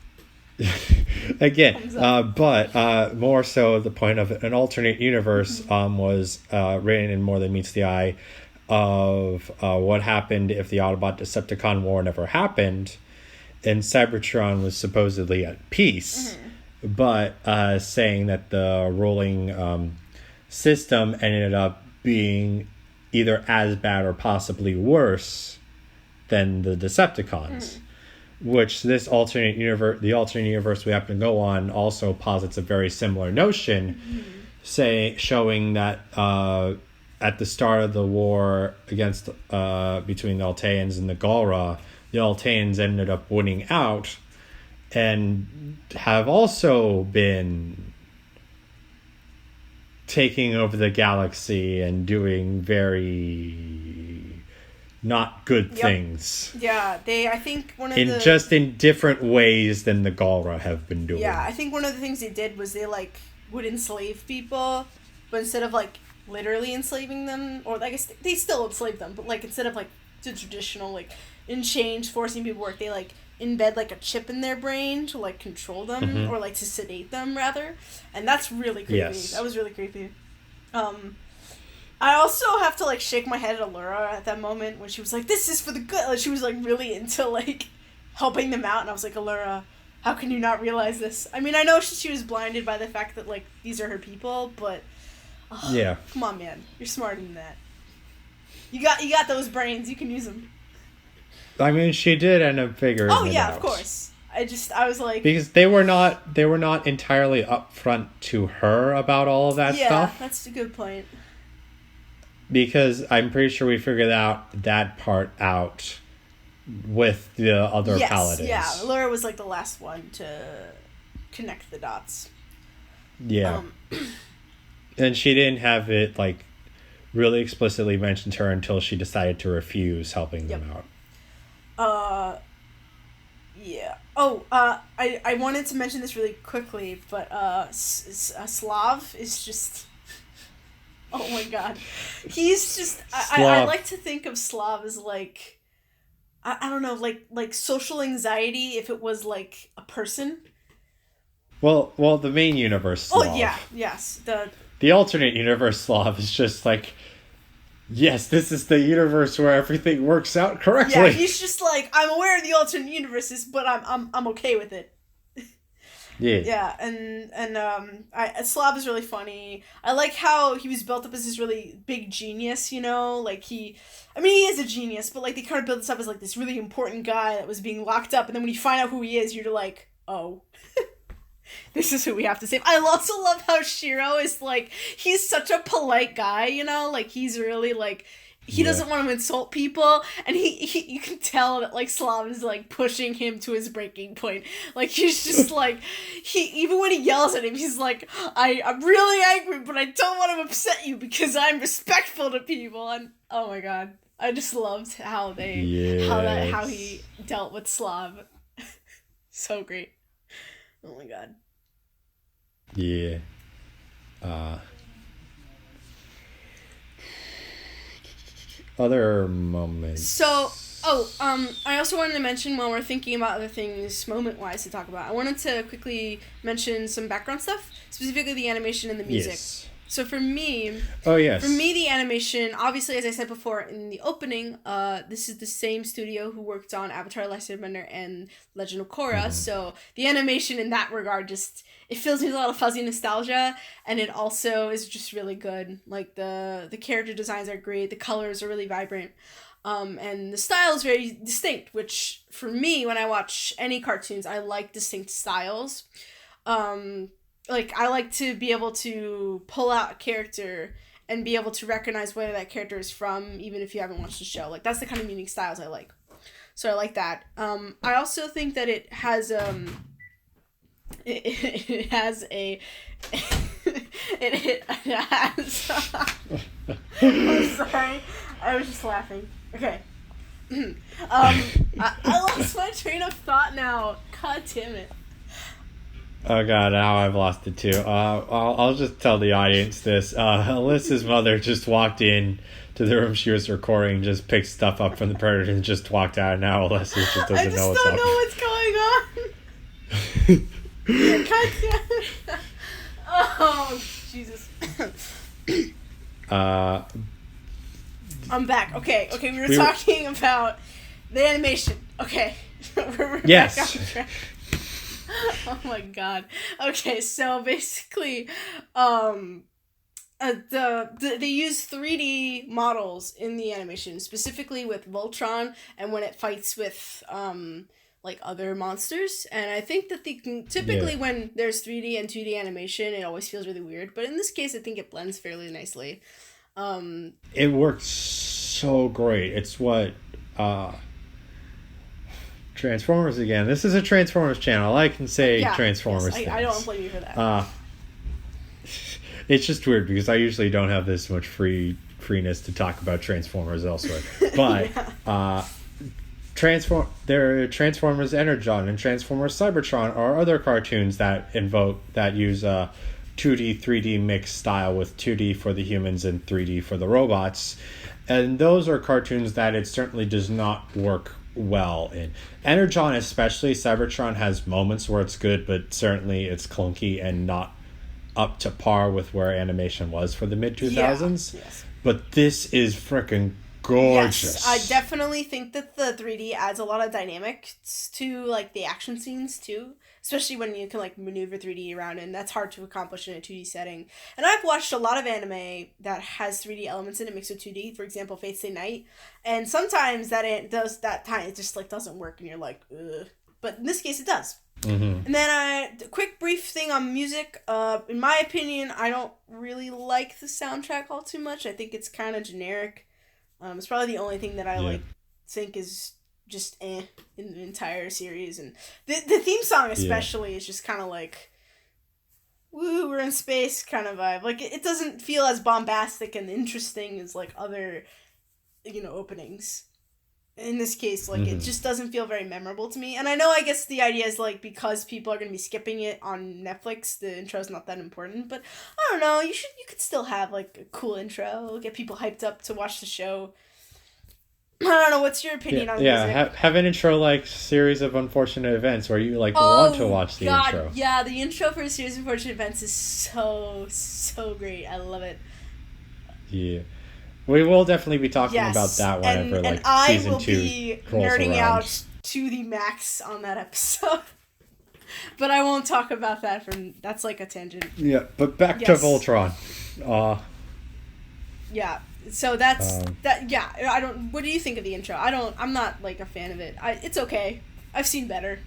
Again, but more so the point of an alternate universe was written in More Than Meets the Eye of what happened if the Autobot Decepticon war never happened, and Cybertron was supposedly at peace, but saying that the ruling system ended up being either as bad or possibly worse than the Decepticons. Which the alternate universe we happen to go on also posits a very similar notion, showing that at the start of the war against between the Alteans and the Galra, the Alteans ended up winning out, and have also been taking over the galaxy and doing very not good things. Yeah, I think just in different ways than the Galra have been doing. Yeah, I think one of the things they did was they like would enslave people, but instead of like literally enslaving them, or I guess they still enslave them, but like instead of like the traditional like in chains forcing people to work, they like embed like a chip in their brain to like control them, or like to sedate them rather, and that's really creepy. Yes. That was really creepy. I also have to, like, shake my head at Allura at that moment when she was like, this is for the good. Like, she was, like, really into, like, helping them out. And I was like, Allura, how can you not realize this? I mean, I know she was blinded by the fact that, like, these are her people, but... yeah. Come on, man. You're smarter than that. You got those brains. You can use them. I mean, she did end up figuring it out. Oh, yeah, of course. I was like... Because they were not entirely upfront to her about all of that stuff. Yeah, that's a good point. Because I'm pretty sure we figured that part out with the other paladins. Yeah, Allura was like the last one to connect the dots. Yeah. And she didn't have it like really explicitly mentioned to her until she decided to refuse helping them out. Yeah. Oh, I wanted to mention this really quickly, but Slav is just... Oh my god. He's just... I like to think of Slav as like... I don't know, like social anxiety if it was like a person. Well, the main universe Slav. Oh, yeah, yes. The alternate universe Slav is just like... Yes, this is the universe where everything works out correctly. Yeah, he's just like, I'm aware of the alternate universes, but I'm okay with it. Yeah. Yeah, and Slav is really funny. I like how he was built up as this really big genius, you know? Like, he is a genius, but, like, they kind of built this up as, like, this really important guy that was being locked up, and then when you find out who he is, you're like, oh. This is who we have to save. I also love how Shiro is, like, he's such a polite guy, you know? Like, he's really, like, he doesn't want to insult people, and he you can tell that, like, Slav is, like, pushing him to his breaking point. Like, he's just, like, even when he yells at him, he's like, I'm really angry, but I don't want to upset you because I'm respectful to people, and, oh my god, I just loved how how he dealt with Slav. So great. Oh my god. Yeah. Other moments. So, I also wanted to mention, while we're thinking about other things moment-wise to talk about, I wanted to quickly mention some background stuff, specifically the animation and the music. Yes. So for me... Oh, yes. For me, the animation, obviously, as I said before in the opening, this is the same studio who worked on Avatar: Last Airbender and Legend of Korra, so the animation in that regard just... It fills me with a lot of fuzzy nostalgia, and it also is just really good. Like, the character designs are great, the colors are really vibrant, and the style is very distinct, which, for me, when I watch any cartoons, I like distinct styles. Like, I like to be able to pull out a character and be able to recognize where that character is from, even if you haven't watched the show. Like, that's the kind of unique styles I like. So I like that. I also think that it has, it has a... it has... I'm sorry. I was just laughing. Okay. I lost my train of thought now. God damn it. Oh god, now I've lost it too. I'll just tell the audience this. Alyssa's mother just walked in to the room she was recording, just picked stuff up from the predator and just walked out, and now Alyssa just doesn't know what's up. I just don't know what's going on. Oh, Jesus. I'm back. Okay, we were talking about the animation. Okay. we're yes. Back on track. Oh my god. Okay, so basically, they use 3D models in the animation, specifically with Voltron, and when it fights with, like, other monsters, and I think that typically when there's 3D and 2D animation, it always feels really weird, but in this case, I think it blends fairly nicely. It works so great. It's what, Transformers again. This is a Transformers channel. I can say Transformers things. I don't blame you for that. It's just weird because I usually don't have this much freeness to talk about Transformers elsewhere. But there are Transformers Energon and Transformers Cybertron are other cartoons that use 2D, 3D mixed style with 2D for the humans and 3D for the robots. And those are cartoons that it certainly does not work well in. Energon especially, Cybertron has moments where it's good, but certainly it's clunky and not up to par with where animation was for the mid-2000s. Yes. But this is freaking gorgeous. Yes, I definitely think that the 3D adds a lot of dynamics to, like, the action scenes too, especially when you can, like, maneuver 3D around, and that's hard to accomplish in a 2D setting. And I've watched a lot of anime that has 3D elements in it mixed with 2D, for example, Fate Stay Night, and sometimes it just, like, doesn't work, and you're like, ugh. But in this case, it does. Mm-hmm. And then a quick brief thing on music. In my opinion, I don't really like the soundtrack all too much. I think it's kind of generic. It's probably the only thing that I think is just in the entire series, and the theme song especially is just kind of like, woo, we're in space kind of vibe. Like, it doesn't feel as bombastic and interesting as, like, other, openings. In this case, like, it just doesn't feel very memorable to me. And I know, I guess the idea is, like, because people are going to be skipping it on Netflix, the intro's not that important. But, I don't know, you could still have, like, a cool intro, get people hyped up to watch the show. I don't know, what's your opinion on music? Yeah, have an intro, like, series of unfortunate events where you, like, want to watch the intro. Yeah, the intro for a series of unfortunate events is so, so great. I love it. Yeah. We will definitely be talking about that whenever, season 2 rolls around. And I will be nerding out to the max on that episode. But I won't talk about that that's like a tangent. Yeah, but back to Voltron. Yeah. So that's I don't. What do you think of the intro? I'm not, like, a fan of it. It's okay. I've seen better.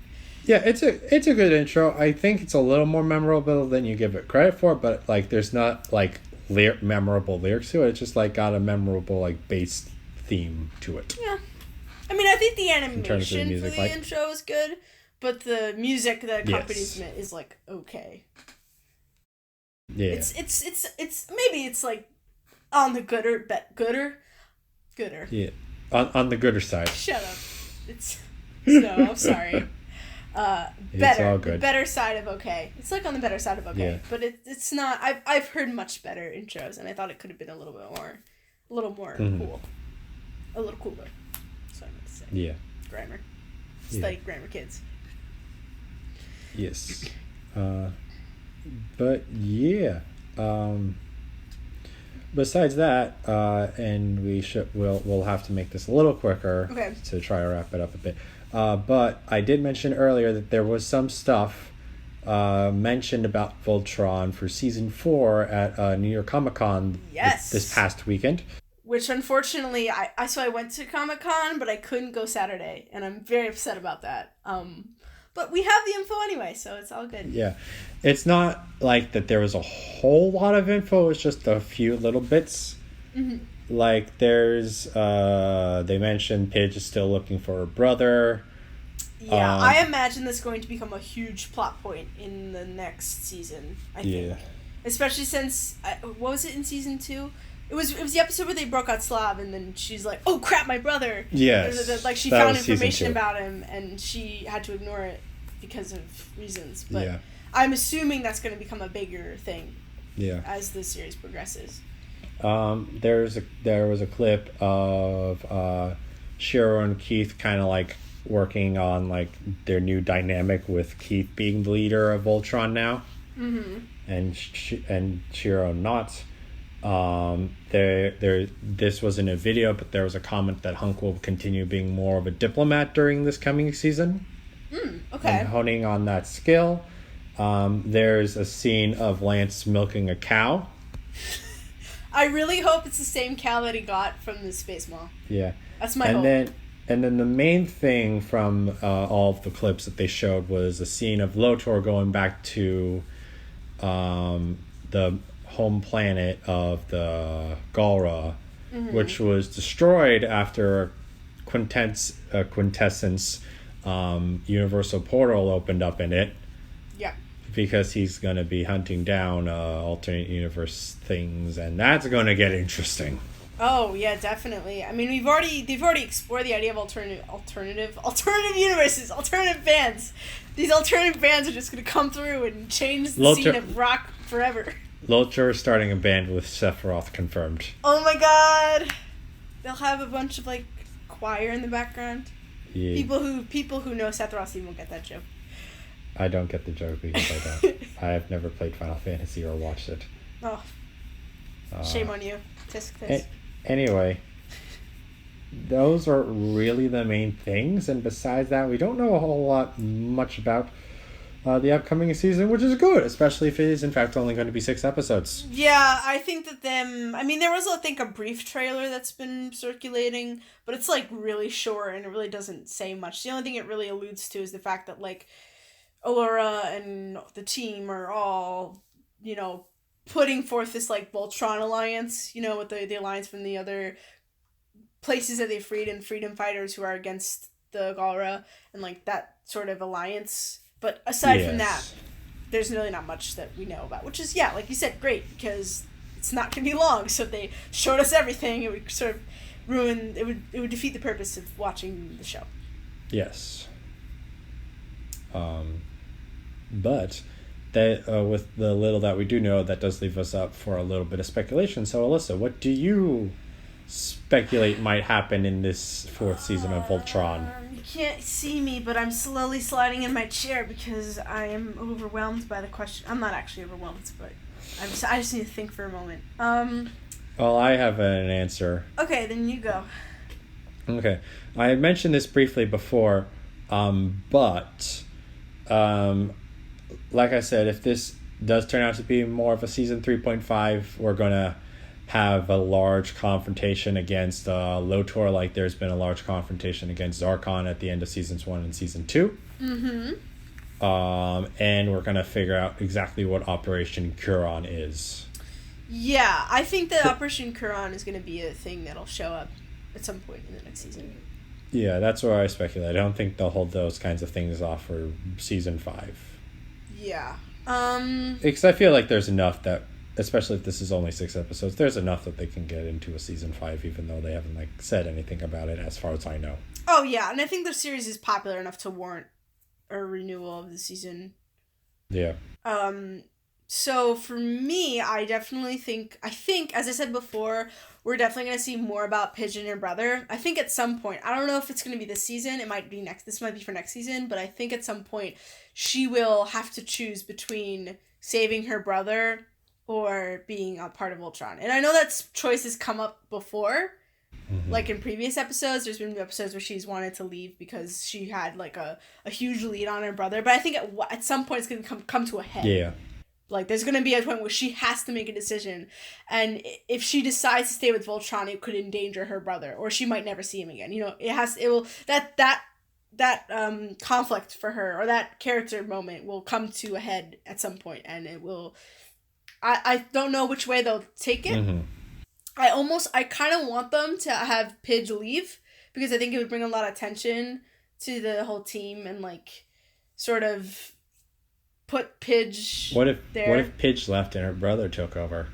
Yeah, it's a good intro. I think it's a little more memorable than you give it credit for, but, like, there's not, like, memorable lyrics to it. It's just like got a memorable like bass theme to it. Yeah. I mean, I think the animation the music, for the like, intro is good, but the music that accompanies it is like okay. Yeah. It's maybe it's like on the gooder. Yeah. On the gooder side. Shut up. I'm sorry. Better. It's all good. The better side of okay. It's like on the better side of okay, but it's not. I've heard much better intros, and I thought it could have been a little more cool, a little cooler. So I'm gonna say. Yeah. Grammar. Study grammar, kids. Yes. But yeah. Besides that, and we'll have to make this a little quicker to try to wrap it up a bit. But I did mention earlier that there was some stuff mentioned about Voltron for season 4 at New York Comic Con this past weekend. Which unfortunately, I went to Comic Con, but I couldn't go Saturday, and I'm very upset about that. But we have the info anyway, so it's all good. Yeah. It's not like that there was a whole lot of info. It's just a few little bits. Mm-hmm. Like there's, they mentioned Paige is still looking for her brother. Yeah, I imagine this is going to become a huge plot point in the next season, I think. Especially since, what was it in season 2? It was the episode where they broke out Slav, and then she's like, "Oh crap, my brother!" Yes, like she found information about him, and she had to ignore it because of reasons. But I'm assuming that's going to become a bigger thing. As the series progresses. There was a clip of Shiro and Keith kind of like working on like their new dynamic with Keith being the leader of Voltron now, and Shiro not. This wasn't a video, but there was a comment that Hunk will continue being more of a diplomat during this coming season. And honing on that skill. There's a scene of Lance milking a cow. I really hope it's the same cow that he got from the Space Mall. Yeah. That's my hope. And then the main thing from all of the clips that they showed was a scene of Lotor going back to the home planet of the Galra, which was destroyed after a quintessence universal portal opened up in it. Yeah. Because he's going to be hunting down alternate universe things, and that's going to get interesting. Oh yeah, definitely. I mean, they've already explored the idea of alternative universes, alternative bands. These alternative bands are just going to come through and change the scene of rock forever. Lotor is starting a band with Sephiroth confirmed. Oh my god! They'll have a bunch of like choir in the background. Yeah. People who know Sephiroth won't get that joke. I don't get the joke because I have never played Final Fantasy or watched it. Oh. Shame on you. Tisk tisk. Anyway, those are really the main things, and besides that, we don't know a whole lot much about the upcoming season, which is good, especially if it is in fact only going to be 6 episodes. Yeah, I think that there was I think a brief trailer that's been circulating, but it's like really short and it really doesn't say much. The only thing it really alludes to is the fact that like Allura and the team are all, putting forth this like Voltron alliance, with the alliance from the other places that they freed and freedom fighters who are against the Galra, and like that sort of alliance. But aside from that, there's really not much that we know about, which is, like you said, great, because it's not going to be long. So if they showed us everything, it would sort of ruin, it would defeat the purpose of watching the show. Yes. But that with the little that we do know, that does leave us up for a little bit of speculation. So, Alyssa, what do you speculate might happen in this 4th season of Voltron? You can't see me, but I'm slowly sliding in my chair because I am overwhelmed by the question. I'm not actually overwhelmed, but I just need to think for a moment. Well, I have an answer. Okay, then you go. Okay. I had mentioned this briefly before, but like I said, if this does turn out to be more of a season 3.5, we're going to have a large confrontation against Lotor, like there's been a large confrontation against Zarkon at the end of seasons 1 and season 2. Mm-hmm. And we're going to figure out exactly what Operation Curon is. Yeah, I think that Operation Quran is going to be a thing that'll show up at some point in the next season. Yeah, that's where I speculate. I don't think they'll hold those kinds of things off for season 5. Yeah. Because I feel like there's enough that, especially if this is only 6 episodes, there's enough that they can get into a season 5, even though they haven't like said anything about it, as far as I know. Oh yeah, and I think the series is popular enough to warrant a renewal of the season. Yeah. So for me, I think, as I said before, we're definitely going to see more about Pidge and her brother. I think at some point, I don't know if it's going to be this season, this might be for next season, but I think at some point she will have to choose between saving her brother or being a part of Voltron. And I know that choice has come up before, like in previous episodes. There's been episodes where she's wanted to leave because she had like a huge lead on her brother, but I think at some point it's going to come to a head. Yeah. Like, there's going to be a point where she has to make a decision, and if she decides to stay with Voltron, it could endanger her brother, or she might never see him again. You know, that conflict for her, or that character moment, will come to a head at some point, and it will. I don't know which way they'll take it. Mm-hmm. I kind of want them to have Pidge leave, because I think it would bring a lot of attention to the whole team, and like sort of put Pidge What if Pidge left and her brother took over?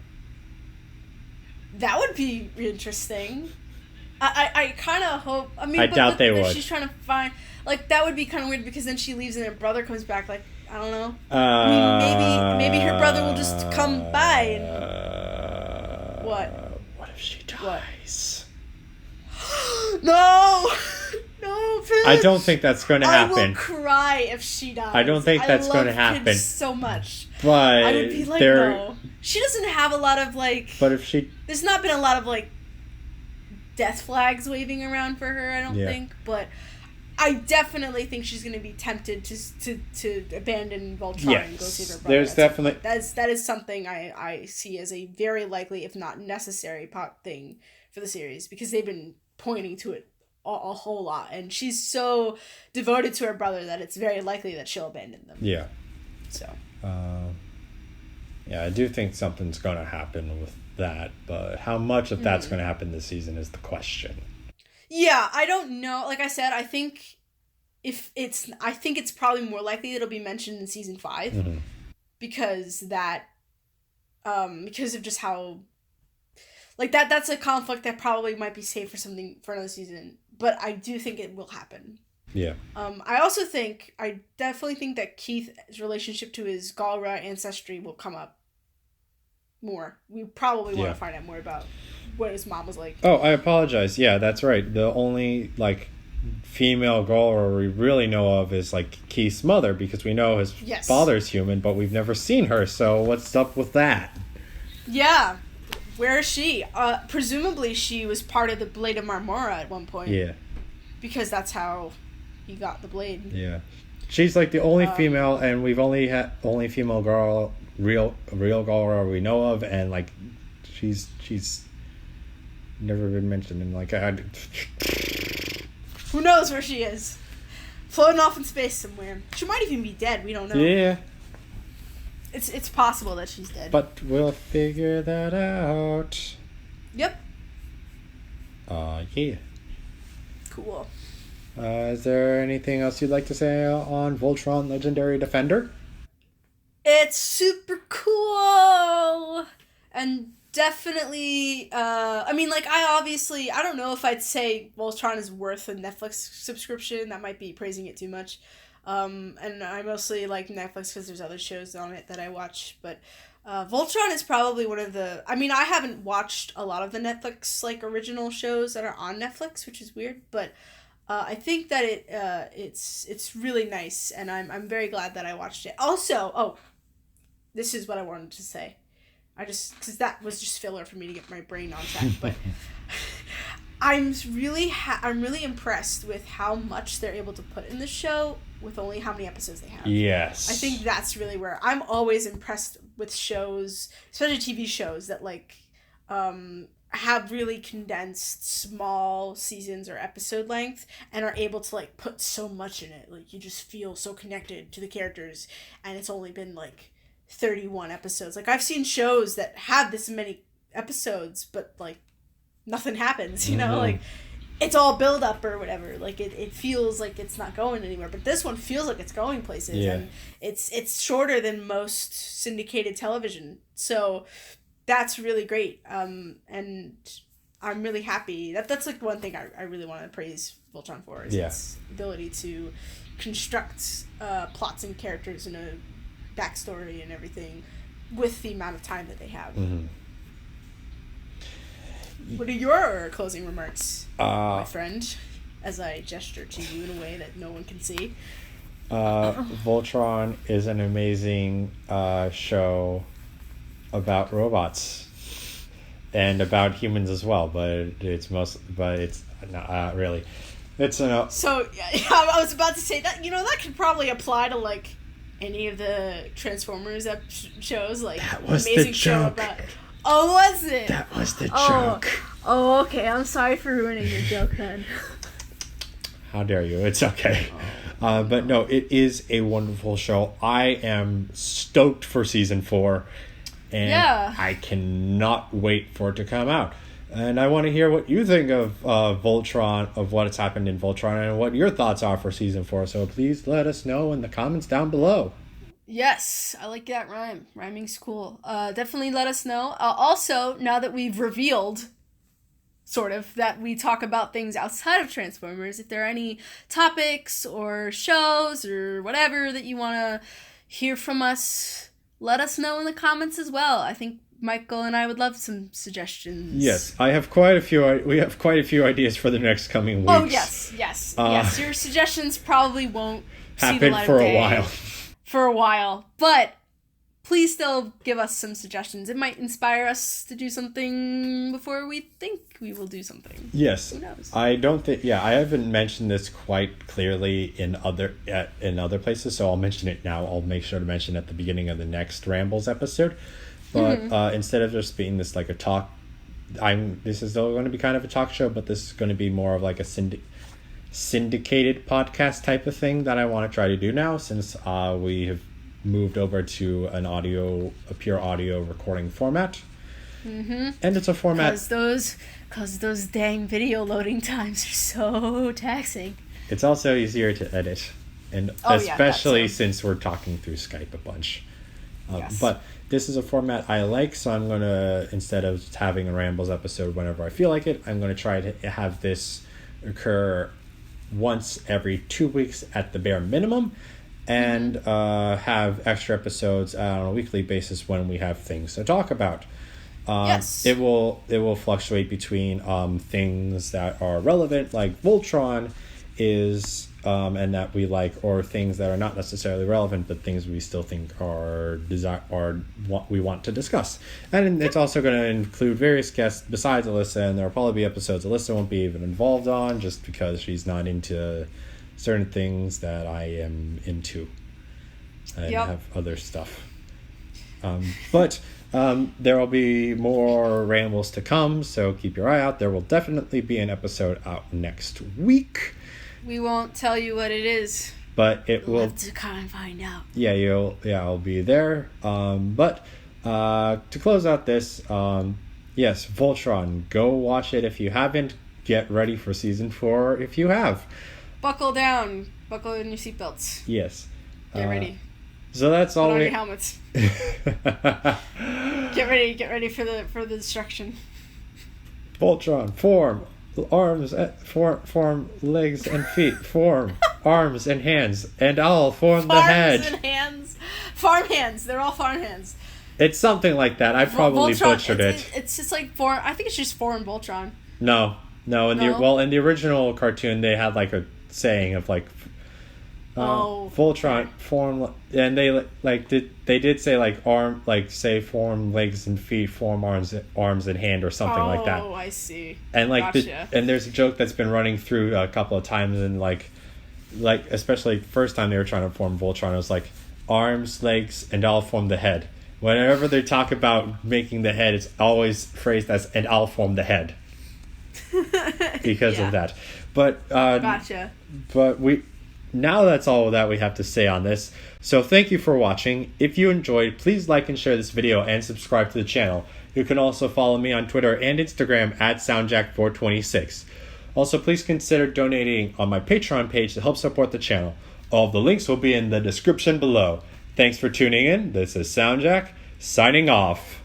That would be interesting. I kind of hope. I mean, I doubt they would. She's trying to find, like, that would be kind of weird, because then she leaves and her brother comes back. Like, I don't know. I mean, maybe her brother will just come by and what? What if she dies? No. No, Pidge. I don't think that's going to happen. I will cry if she dies. I don't think that's going to happen. Pidge so much. But I would be like, no. She doesn't have a lot of, like... But if she... There's not been a lot of, like, death flags waving around for her, I don't think. But I definitely think she's going to be tempted to abandon Voltron and go save her brother. There's definitely... That is something I see as a very likely, if not necessary, thing for the series. Because they've been pointing to it a whole lot, and she's so devoted to her brother that it's very likely that she'll abandon them. Yeah. So. Yeah, I do think something's going to happen with that, but how much of that's going to happen this season is the question. Yeah, I don't know. Like I said, I think it's probably more likely it'll be mentioned in season 5, because of just how, like, that's a conflict that probably might be saved for another season. But I do think it will happen. Yeah. I definitely think that Keith's relationship to his Galra ancestry will come up more. We probably want to find out more about what his mom was like. Oh, I apologize. Yeah, that's right. The only, like, female Galra we really know of is, like, Keith's mother, because we know his father's human, but we've never seen her, so what's up with that? Yeah. Where is she? Presumably she was part of the Blade of Marmora at one point. Yeah. Because that's how he got the blade. Yeah. She's like the only female, and we've only had female girl, real Galra we know of, and like she's never been mentioned, and like who knows where she is? Floating off in space somewhere. She might even be dead, we don't know. Yeah. It's possible that she's dead. But we'll figure that out. Yep. Yeah. Cool. Is there anything else you'd like to say on Voltron Legendary Defender? It's super cool! And definitely, I mean, like, I don't know if I'd say Voltron is worth a Netflix subscription. That might be praising it too much. And I mostly like Netflix because there's other shows on it that I watch, but Voltron is probably one of the... I mean, I haven't watched a lot of the Netflix, like, original shows that are on Netflix, which is weird, but I think that it's really nice, and I'm very glad that I watched it. Also, this is what I wanted to say. Because that was just filler for me to get my brain on track, but... I'm really impressed with how much they're able to put in the show with only how many episodes they have. Yes. I think that's really where I'm always impressed with shows, especially TV shows that like have really condensed small seasons or episode length and are able to like put so much in it. Like you just feel so connected to the characters, and it's only been like 31 episodes. Like, I've seen shows that have this many episodes, but, like, nothing happens, you know? Like, it's all build up or whatever. Like, it feels like it's not going anywhere. But this one feels like it's going places. Yeah. And it's shorter than most syndicated television. So that's really great. And I'm really happy. That's like one thing I really want to praise Voltron for, is its ability to construct plots and characters and a backstory and everything with the amount of time that they have. What are your closing remarks, my friend, as I gesture to you in a way that no one can see? Voltron is an amazing show about robots and about humans as well, but it's not really. It's an. So I was about to say that, that could probably apply to like any of the Transformers shows, like that was amazing the show joke. about. Oh, was it? That was the joke. Oh, okay. I'm sorry for ruining your joke then. How dare you? It's okay. But no, it is a wonderful show. I am stoked for season 4, and I cannot wait for it to come out. And I want to hear what you think of Voltron, of what has happened in Voltron, and what your thoughts are for season 4. So please let us know in the comments down below. Yes, I like that rhyme. Rhyming's cool. Definitely let us know. Also, now that we've revealed, sort of, that we talk about things outside of Transformers, if there are any topics or shows or whatever that you want to hear from us, let us know in the comments as well. I think Michael and I would love some suggestions. Yes, we have quite a few ideas for the next coming weeks. Oh, yes. Your suggestions probably won't see the light for of day. a while. For a while, but please still give us some suggestions. It might inspire us to do something before we think we will do something. Yes. Who knows? I don't think. Yeah, I haven't mentioned this quite clearly in other places, so I'll mention it now. I'll make sure to mention it at the beginning of the next Rambles episode. But instead of just being this like a talk, this is still going to be kind of a talk show, but this is going to be more of like a syndicated podcast type of thing that I want to try to do now, since we have moved over to a pure audio recording format. And it's a format because those dang video loading times are so taxing. It's also easier to edit, and especially since we're talking through Skype a bunch. But this is a format I like, so I'm going to, instead of just having a Rambles episode whenever I feel like it, I'm going to try to have this occur once every 2 weeks at the bare minimum, and have extra episodes on a weekly basis when we have things to talk about. It will fluctuate between things that are relevant, like Voltron is, and that we like, or things that are not necessarily relevant, but things we still think are what we want to discuss. And it's also going to include various guests besides Alyssa, and there will probably be episodes Alyssa won't be even involved on, just because she's not into certain things that I am into, and have other stuff. But there will be more Rambles to come, so keep your eye out. There will definitely be an episode out next week. We won't tell you what it is, but you'll have to come and find out. I'll be there. But to close out this, yes, Voltron, go watch it if you haven't. Get ready for season 4 if you have. Buckle down. Buckle in your seatbelts. Yes. Get ready. So that's all. Put on your helmets. Get ready for the destruction. Voltron, form arms, form legs and feet, form arms and hands, and I'll form the head. Farms and hands. Farm hands. They're all farm hands. It's something like that. I probably butchered it. It's just like form. I think it's just form Voltron. No. In the original cartoon, they had like a saying of like, Voltron form, and they did say like arm, like say form legs and feet, form arms and hand, or something like that. Oh, I see. And like and there's a joke that's been running through a couple of times, and like especially first time they were trying to form Voltron, it was like arms, legs, and I'll form the head. Whenever they talk about making the head, it's always phrased as "and I'll form the head" because of that. But gotcha. But now that's all that we have to say on this. So thank you for watching. If you enjoyed, please like and share this video and subscribe to the channel. You can also follow me on Twitter and Instagram at SoundJack426. Also, please consider donating on my Patreon page to help support the channel. All of the links will be in the description below. Thanks for tuning in. This is SoundJack, signing off.